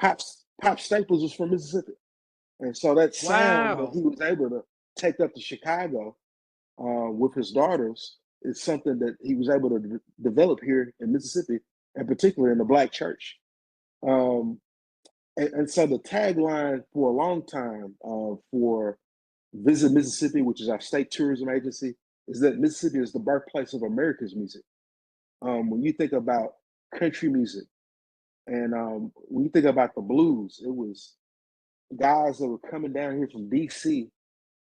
Pop Staples was from Mississippi, and so that sound that Wow. he was able to take up to Chicago with his daughters is something that he was able to develop here in Mississippi, and particularly in the Black church. Um, and so the tagline for a long time for Visit Mississippi, which is our state tourism agency, is that Mississippi is the birthplace of America's music. When you think about country music and when you think about the blues, it was guys that were coming down here from DC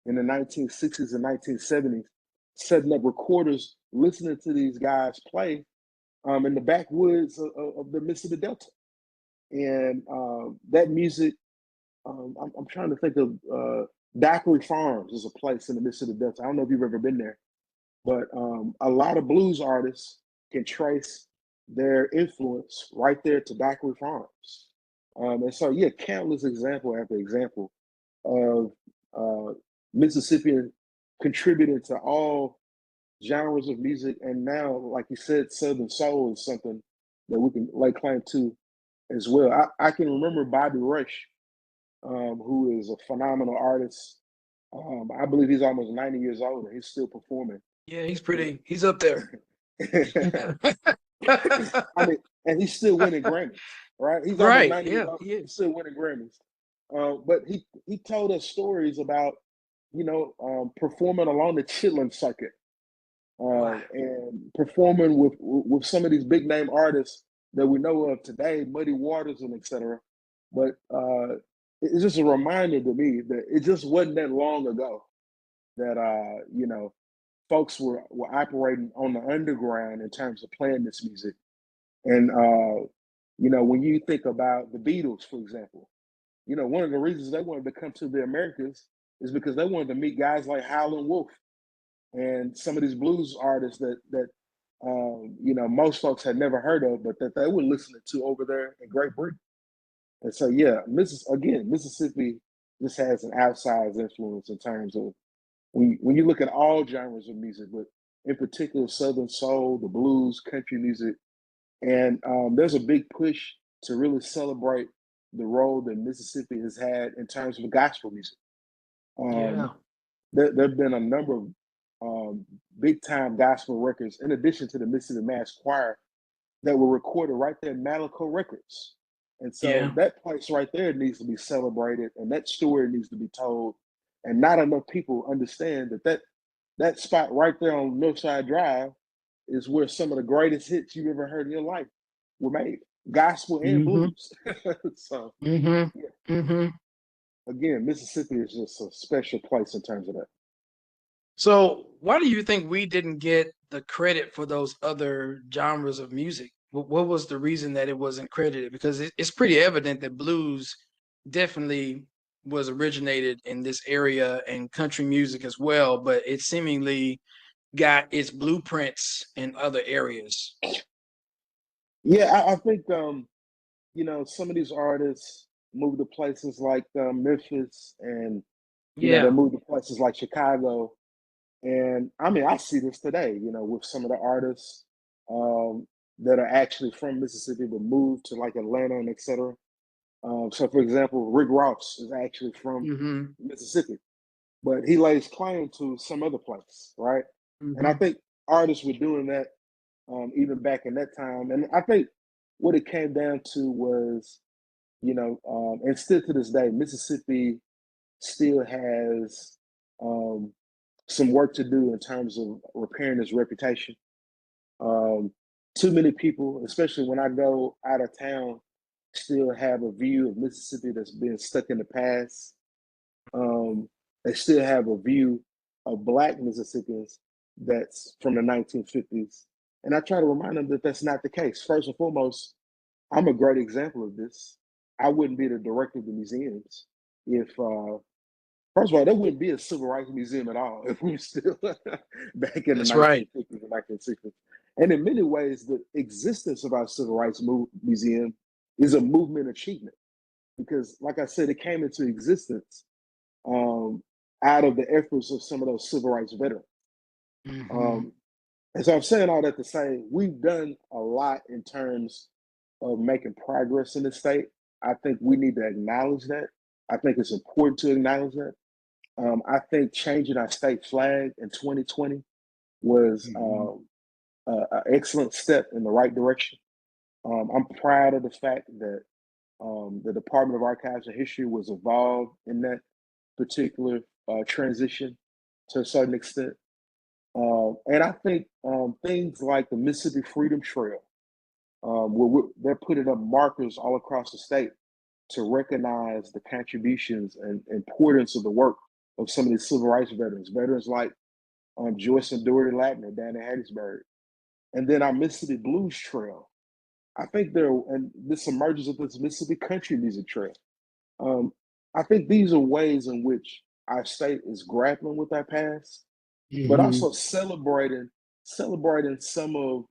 in the 1960s and 1970s, setting up recorders, listening to these guys play in the backwoods of the Mississippi Delta. And that music, I'm trying to think of Dockery Farms is a place in the Mississippi Delta. I don't know if you've ever been there, but a lot of blues artists can trace their influence right there to Dockery Farms. And so, yeah, countless example after example of Mississippian contributing to all genres of music. And now, like you said, Southern Soul is something that we can lay claim to as well. I can remember Bobby Rush, who is a phenomenal artist. I believe he's almost 90 years old and he's still performing. Yeah, he's up there. I mean, and he's still winning Grammys, right? He's almost Right. 90 years Yeah, old, he he's is. still winning Grammys. But he told us stories about, performing along the chitlin circuit Wow. and performing with some of these big name artists that we know of today, Muddy Waters and etc. But it's just a reminder to me that it just wasn't that long ago that folks were operating on the underground in terms of playing this music. And when you think about the Beatles, for example, one of the reasons they wanted to come to the Americas is because they wanted to meet guys like Howlin' Wolf and some of these blues artists that most folks had never heard of, but that they were listening to over there in Great Britain. And so, yeah, Mississippi just has an outsized influence in terms of when you look at all genres of music, but in particular Southern soul, the blues, country music, and there's a big push to really celebrate the role that Mississippi has had in terms of gospel music. Um, Yeah. there have been a number of big time gospel records, in addition to the Mississippi Mass Choir, that were recorded right there in Malaco Records. And so Yeah. that place right there needs to be celebrated, and that story needs to be told. And not enough people understand that spot right there on Northside Drive is where some of the greatest hits you've ever heard in your life were made, gospel and Mm-hmm. blues. So, Mm-hmm. yeah, Mm-hmm. again, Mississippi is just a special place in terms of that. So why do you think we didn't get the credit for those other genres of music? What was the reason that it wasn't credited? Because it's pretty evident that blues definitely was originated in this area and country music as well, but it seemingly got its blueprints in other areas. Yeah, I think some of these artists moved to places like Memphis, and they Yeah. moved to places like Chicago. And I mean, I see this today, with some of the artists um, that are actually from Mississippi but moved to like Atlanta and et cetera. So, for example, Rick Ross is actually from Mm-hmm. Mississippi, but he lays claim to some other place, right? And I Mm-hmm. think artists were doing that even back in that time. And I think what it came down to was, and still to this day, Mississippi still has um, some work to do in terms of repairing its reputation. Um, Too many people, especially when I go out of town, still have a view of Mississippi that's been stuck in the past. Um, they still have a view of Black Mississippians that's from the 1950s. And I try to remind them that that's not the case. First and foremost, I'm a great example of this. I wouldn't be the director of the museums if first of all, there wouldn't be a civil rights museum at all if we were still back in the That's right. 1950s and 1960s. And in many ways, the existence of our civil rights museum is a movement achievement because, like I said, it came into existence um, out of the efforts of some of those civil rights veterans. Mm-hmm. Um, and so I'm saying all that to say we've done a lot in terms of making progress in the state. I think we need to acknowledge that. I think it's important to acknowledge that. I think changing our state flag in 2020 was Mm-hmm. an excellent step in the right direction. I'm proud of the fact that the Department of Archives and History was involved in that particular transition to a certain extent. And I think things like the Mississippi Freedom Trail, they're putting up markers all across the state to recognize the contributions and importance of the work of some of these civil rights veterans like Joyce and Doherty Latner down in Hattiesburg. And then our Mississippi Blues Trail. I think and this emerges of this Mississippi Country Music Trail. Um, I think these are ways in which our state is grappling with our past, but Mm-hmm. also celebrating some of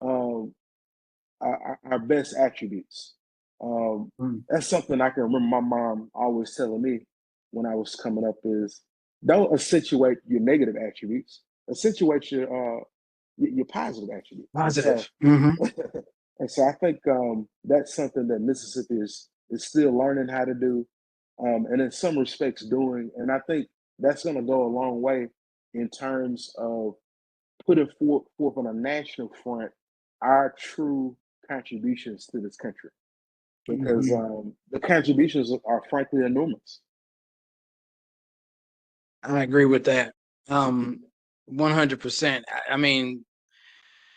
um, our best attributes. That's something I can remember my mom always telling me when I was coming up is don't accentuate your negative attributes, accentuate your positive attributes. And so Positive. Mm-hmm. and so I think that's something that Mississippi is still learning how to do, and in some respects doing. And I think that's going to go a long way in terms of putting forth on a national front our true contributions to this country because Mm-hmm. the contributions are frankly enormous. I agree with that. 100%. I mean,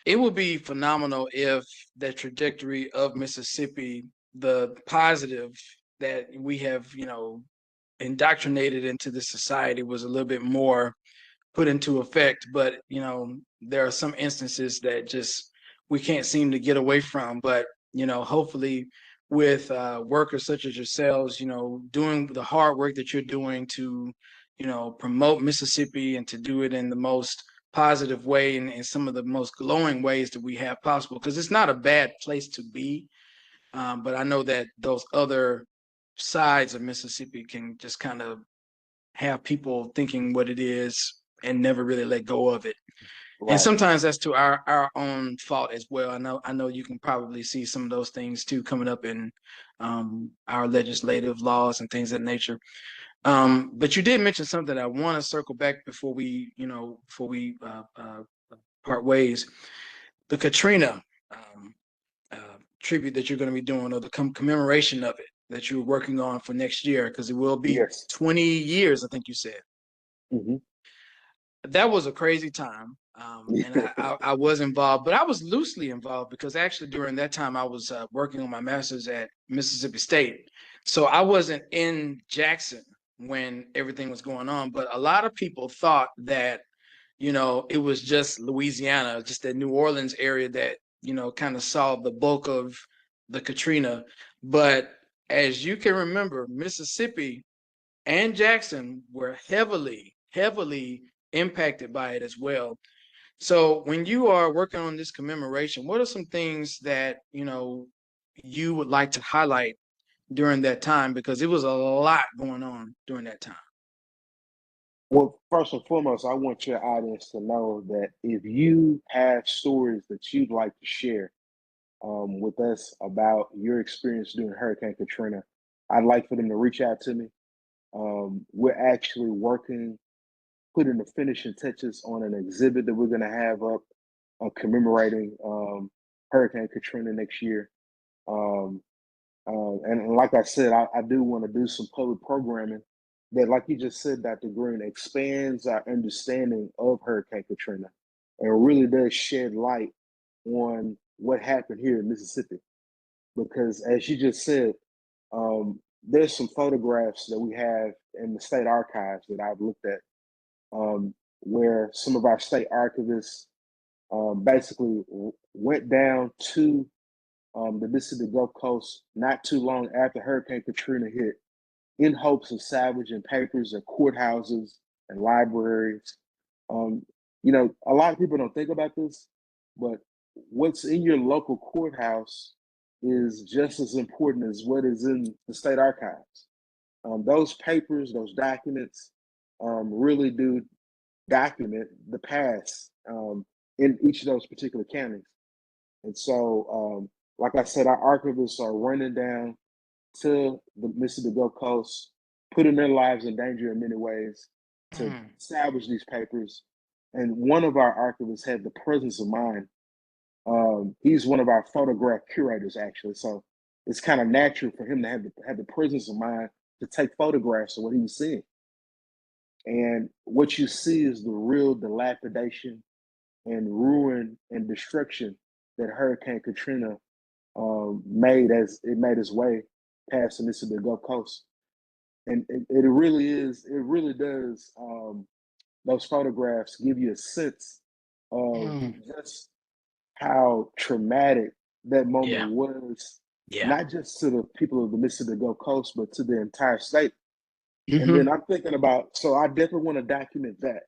it would be phenomenal if the trajectory of Mississippi, the positive that we have, indoctrinated into the society was a little bit more put into effect. But, there are some instances that just we can't seem to get away from. But, hopefully with workers such as yourselves, doing the hard work that you're doing to, promote Mississippi and to do it in the most positive way and in some of the most glowing ways that we have possible because it's not a bad place to be, but I know that those other sides of Mississippi can just kind of have people thinking what it is and never really let go of it. And Right. sometimes that's to our own fault as well. I know you can probably see some of those things too coming up in our legislative laws and things of that nature. But you did mention something I want to circle back before we part ways. The Katrina tribute that you're going to be doing, or the commemoration of it that you're working on for next year, because it will be Yes. 20 years, I think you said. Hmm. That was a crazy time. And I was involved, but I was loosely involved because actually during that time I was working on my master's at Mississippi State. So I wasn't in Jackson when everything was going on, but a lot of people thought that, it was just Louisiana, just that New Orleans area that, kind of saw the bulk of the Katrina. But as you can remember, Mississippi and Jackson were heavily, heavily impacted by it as well. So when you are working on this commemoration, what are some things that, you would like to highlight during that time? Because it was a lot going on during that time. Well, first and foremost, I want your audience to know that if you have stories that you'd like to share with us about your experience during Hurricane Katrina, I'd like for them to reach out to me. We're actually working, putting the finishing touches on an exhibit that we're going to have up commemorating Hurricane Katrina next year. Um, and like I said, I do want to do some public programming that, like you just said, Dr. Green, expands our understanding of Hurricane Katrina and really does shed light on what happened here in Mississippi. Because as you just said, there's some photographs that we have in the state archives that I've looked at, where some of our state archivists basically went down to the Mississippi Gulf Coast not too long after Hurricane Katrina hit in hopes of salvaging papers at courthouses and libraries. Um, a lot of people don't think about this, but what's in your local courthouse is just as important as what is in the state archives. Those papers, those documents, really do document the past in each of those particular counties. And so, like I said, our archivists are running down to the Mississippi Gulf Coast, putting their lives in danger in many ways to Mm, salvage these papers. And one of our archivists had the presence of mind. He's one of our photograph curators, actually. So it's kind of natural for him to have the presence of mind to take photographs of what he was seeing. And what you see is the real dilapidation and ruin and destruction that Hurricane Katrina made as it made its way past the Mississippi Gulf Coast. And it really is, it really does. Those photographs give you a sense of mm, just how traumatic that moment yeah, was, yeah. not just to the people of the Mississippi Gulf Coast, but to the entire state. And Hmm. then I'm thinking about, so I definitely want to document that.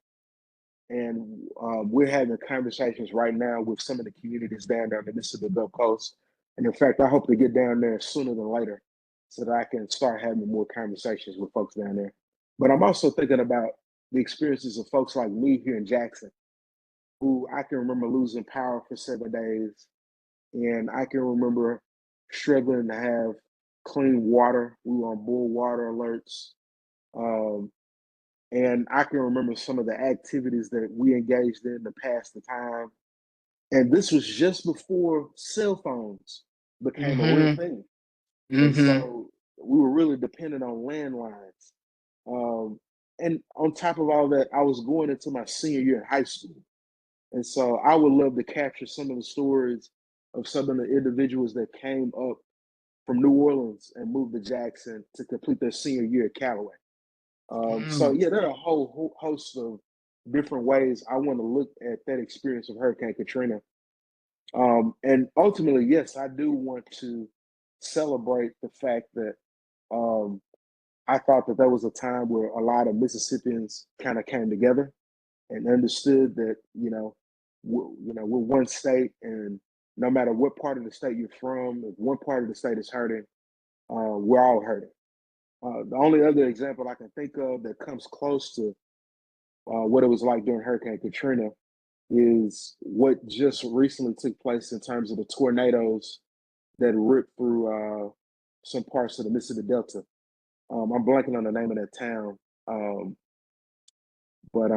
And we're having conversations right now with some of the communities down there on the Mississippi Gulf Coast. And in fact, I hope to get down there sooner than later so that I can start having more conversations with folks down there. But I'm also thinking about the experiences of folks like me here in Jackson, who I can remember losing power for 7 days. And I can remember struggling to have clean water. We were on boil water alerts. Um, and I can remember some of the activities that we engaged in to pass the time. And this was just before cell phones became a real Hmm. thing. And Hmm. so we were really dependent on landlines. Um, and on top of all that, I was going into my senior year in high school. And so I would love to capture some of the stories of some of the individuals that came up from New Orleans and moved to Jackson to complete their senior year at Callaway. So Mm. yeah, there are a whole host of different ways I want to look at that experience of Hurricane Katrina. And ultimately, yes, I do want to celebrate the fact that um, I thought that there was a time where a lot of Mississippians kind of came together and understood that we're one state, and no matter what part of the state you're from, if one part of the state is hurting, we're all hurting. The only other example I can think of that comes close to what it was like during Hurricane Katrina is what just recently took place in terms of the tornadoes that ripped through some parts of the Mississippi Delta. I'm blanking on the name of that town, um, but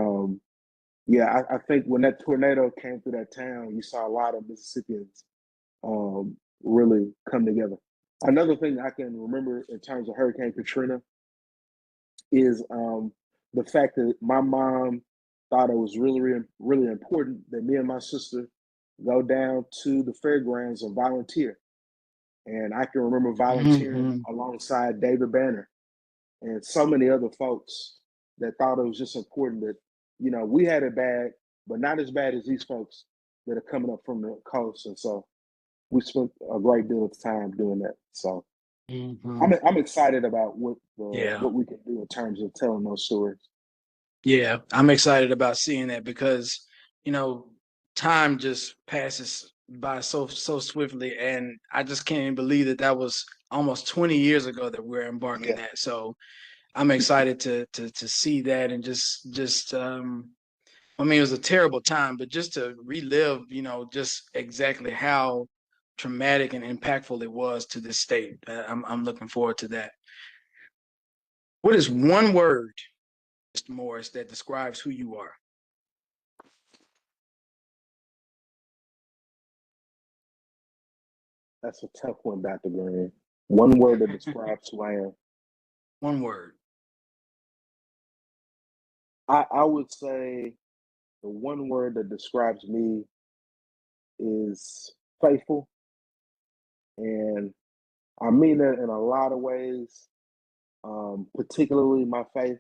yeah, I think when that tornado came through that town, you saw a lot of Mississippians really come together. Another thing I can remember in terms of Hurricane Katrina is the fact that my mom thought it was really, really, really important that me and my sister go down to the fairgrounds and volunteer. And I can remember volunteering Mm-hmm. alongside David Banner and so many other folks that thought it was just important that, we had it bad, but not as bad as these folks that are coming up from the coast. And so we spent a great deal of time doing that. So Mm-hmm. I'm excited about Yeah. what we can do in terms of telling those stories. Yeah, I'm excited about seeing that because, you know, time just passes by so swiftly, and I just can't even believe that that was almost 20 years ago that we're embarking Yeah. that. So I'm excited to see that and just I mean, it was a terrible time, but just to relive, just exactly how traumatic and impactful it was to this state. I'm looking forward to that. What is one word, Mr. Morris, that describes who you are? That's a tough one, Dr. Green. One word that describes who I am. One word. I would say the one word that describes me is faithful. And I mean that in a lot of ways, particularly my faith.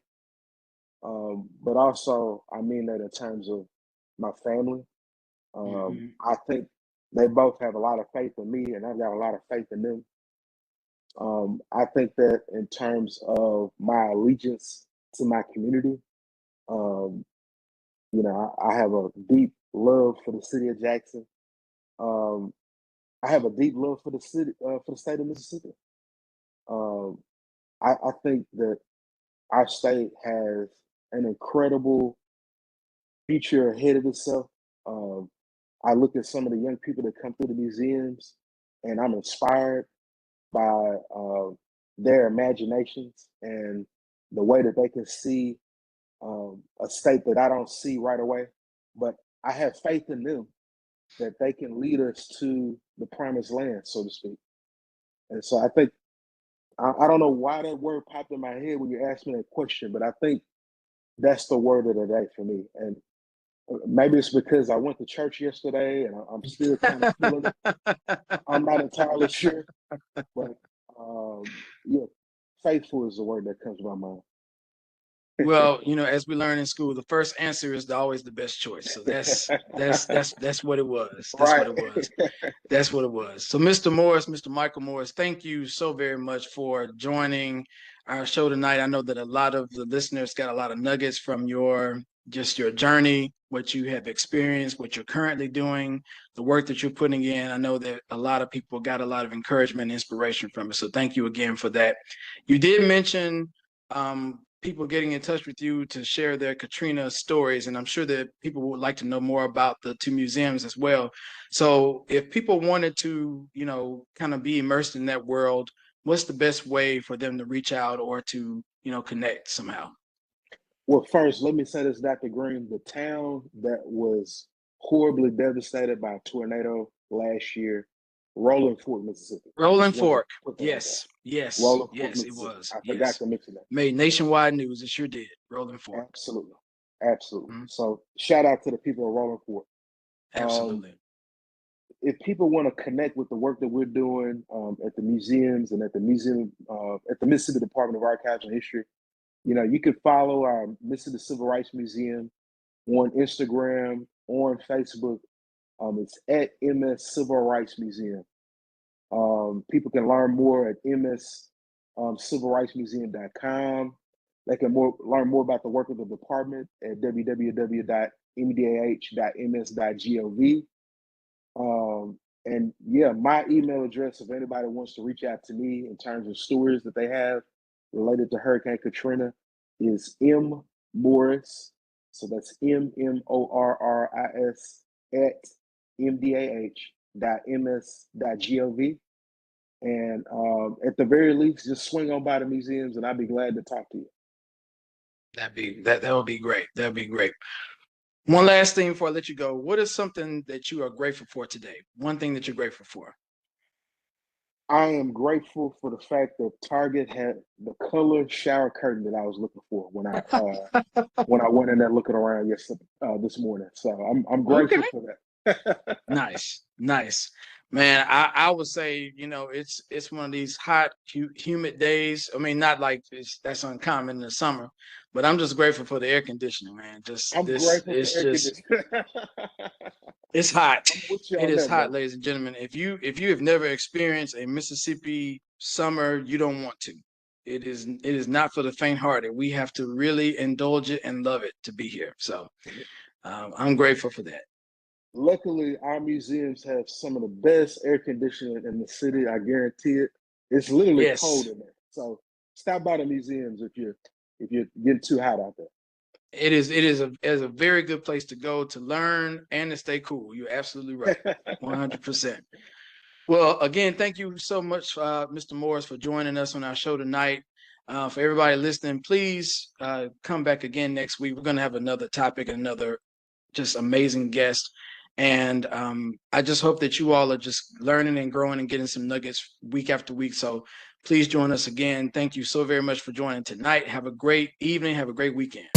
But also, I mean that in terms of my family. Hmm. I think they both have a lot of faith in me, and I've got a lot of faith in them. I think that in terms of my allegiance to my community, um, I have a deep love for the city of Jackson. Um, I have a deep love for the city, for the state of Mississippi. Um, I think that our state has an incredible future ahead of itself. Um, I look at some of the young people that come through the museums, and I'm inspired by their imaginations and the way that they can see a state that I don't see right away. But I have faith in them that they can lead us to the promised land, so to speak. And so I think I don't know why that word popped in my head when you asked me that question, but I think that's the word of the day for me. And maybe it's because I went to church yesterday and I'm still kind of feeling it. I'm not entirely sure, but yeah, faithful is the word that comes to my mind. Well, as we learn in school, the first answer is always the best choice. So that's what it was. That's what Right. it was. That's what it was. So, Mr. Morris, Mr. Michael Morris, thank you so very much for joining our show tonight. I know that a lot of the listeners got a lot of nuggets from your journey, what you have experienced, what you're currently doing, the work that you're putting in. I know that a lot of people got a lot of encouragement and inspiration from it. So, thank you again for that. You did mention people getting in touch with you to share their Katrina stories, and I'm sure that people would like to know more about the two museums as well. So if people wanted to, kind of be immersed in that world, what's the best way for them to reach out or to, connect somehow? Well, first, let me say this, Dr. Green. The town that was horribly devastated by a tornado last year, Rolling Fork, Mississippi. I just Rolling wanted to Fork. put that out there. Yes, yes, Rolling Fork, yes, it Mississippi. was. I forgot Yes. to mention that. Made nationwide news. It sure did. Rolling Fork. Absolutely. Absolutely. Mhm. So shout out to the people of Rolling Fork. Um, Absolutely. if people want to connect with the work that we're doing at the museums and at the Mississippi Department of Archives and History, you can follow our Mississippi Civil Rights Museum on Instagram, on Facebook. It's at MS Civil Rights Museum. People can learn more at mscivilrightsmuseum.com. They can learn more about the work of the department at www.mdah.ms.gov. And yeah, my email address, if anybody wants to reach out to me in terms of stories that they have related to Hurricane Katrina, is mmorris So that's MMORRIS at mdah.ms.gov. And at the very least, just swing on by the museums, and I'd be glad to talk to you. That would be great. That'd be great. One last thing before I let you go. What is something that you are grateful for today? One thing that you're grateful for. I am grateful for the fact that Target had the color shower curtain that I was looking for when I went in there looking around this morning. So I'm grateful Okay. for that. Nice. Man, I would say, it's one of these hot, humid days. I mean, not like that's uncommon in the summer, but I'm just grateful for the air conditioning, man. I'm grateful for air Just conditioning. it's hot. I'm with you It on is that, hot, brother. ladies and gentlemen. If you have never experienced a Mississippi summer, you don't want to. It is not for the faint-hearted. We have to really indulge it and love it to be here. So I'm grateful for that. Luckily, our museums have some of the best air conditioning in the city. I guarantee it. It's literally cold Yes, in there. So stop by the museums if you're getting too hot out there. it is a very good place to go to learn and to stay cool. You're absolutely right. 100%. Well, again, thank you so much, Mr. Morris, for joining us on our show tonight. For everybody listening, please come back again next week. We're going to have another topic, another just amazing guest. And I just hope that you all are just learning and growing and getting some nuggets week after week. So please join us again. Thank you so very much for joining tonight. Have a great evening. Have a great weekend.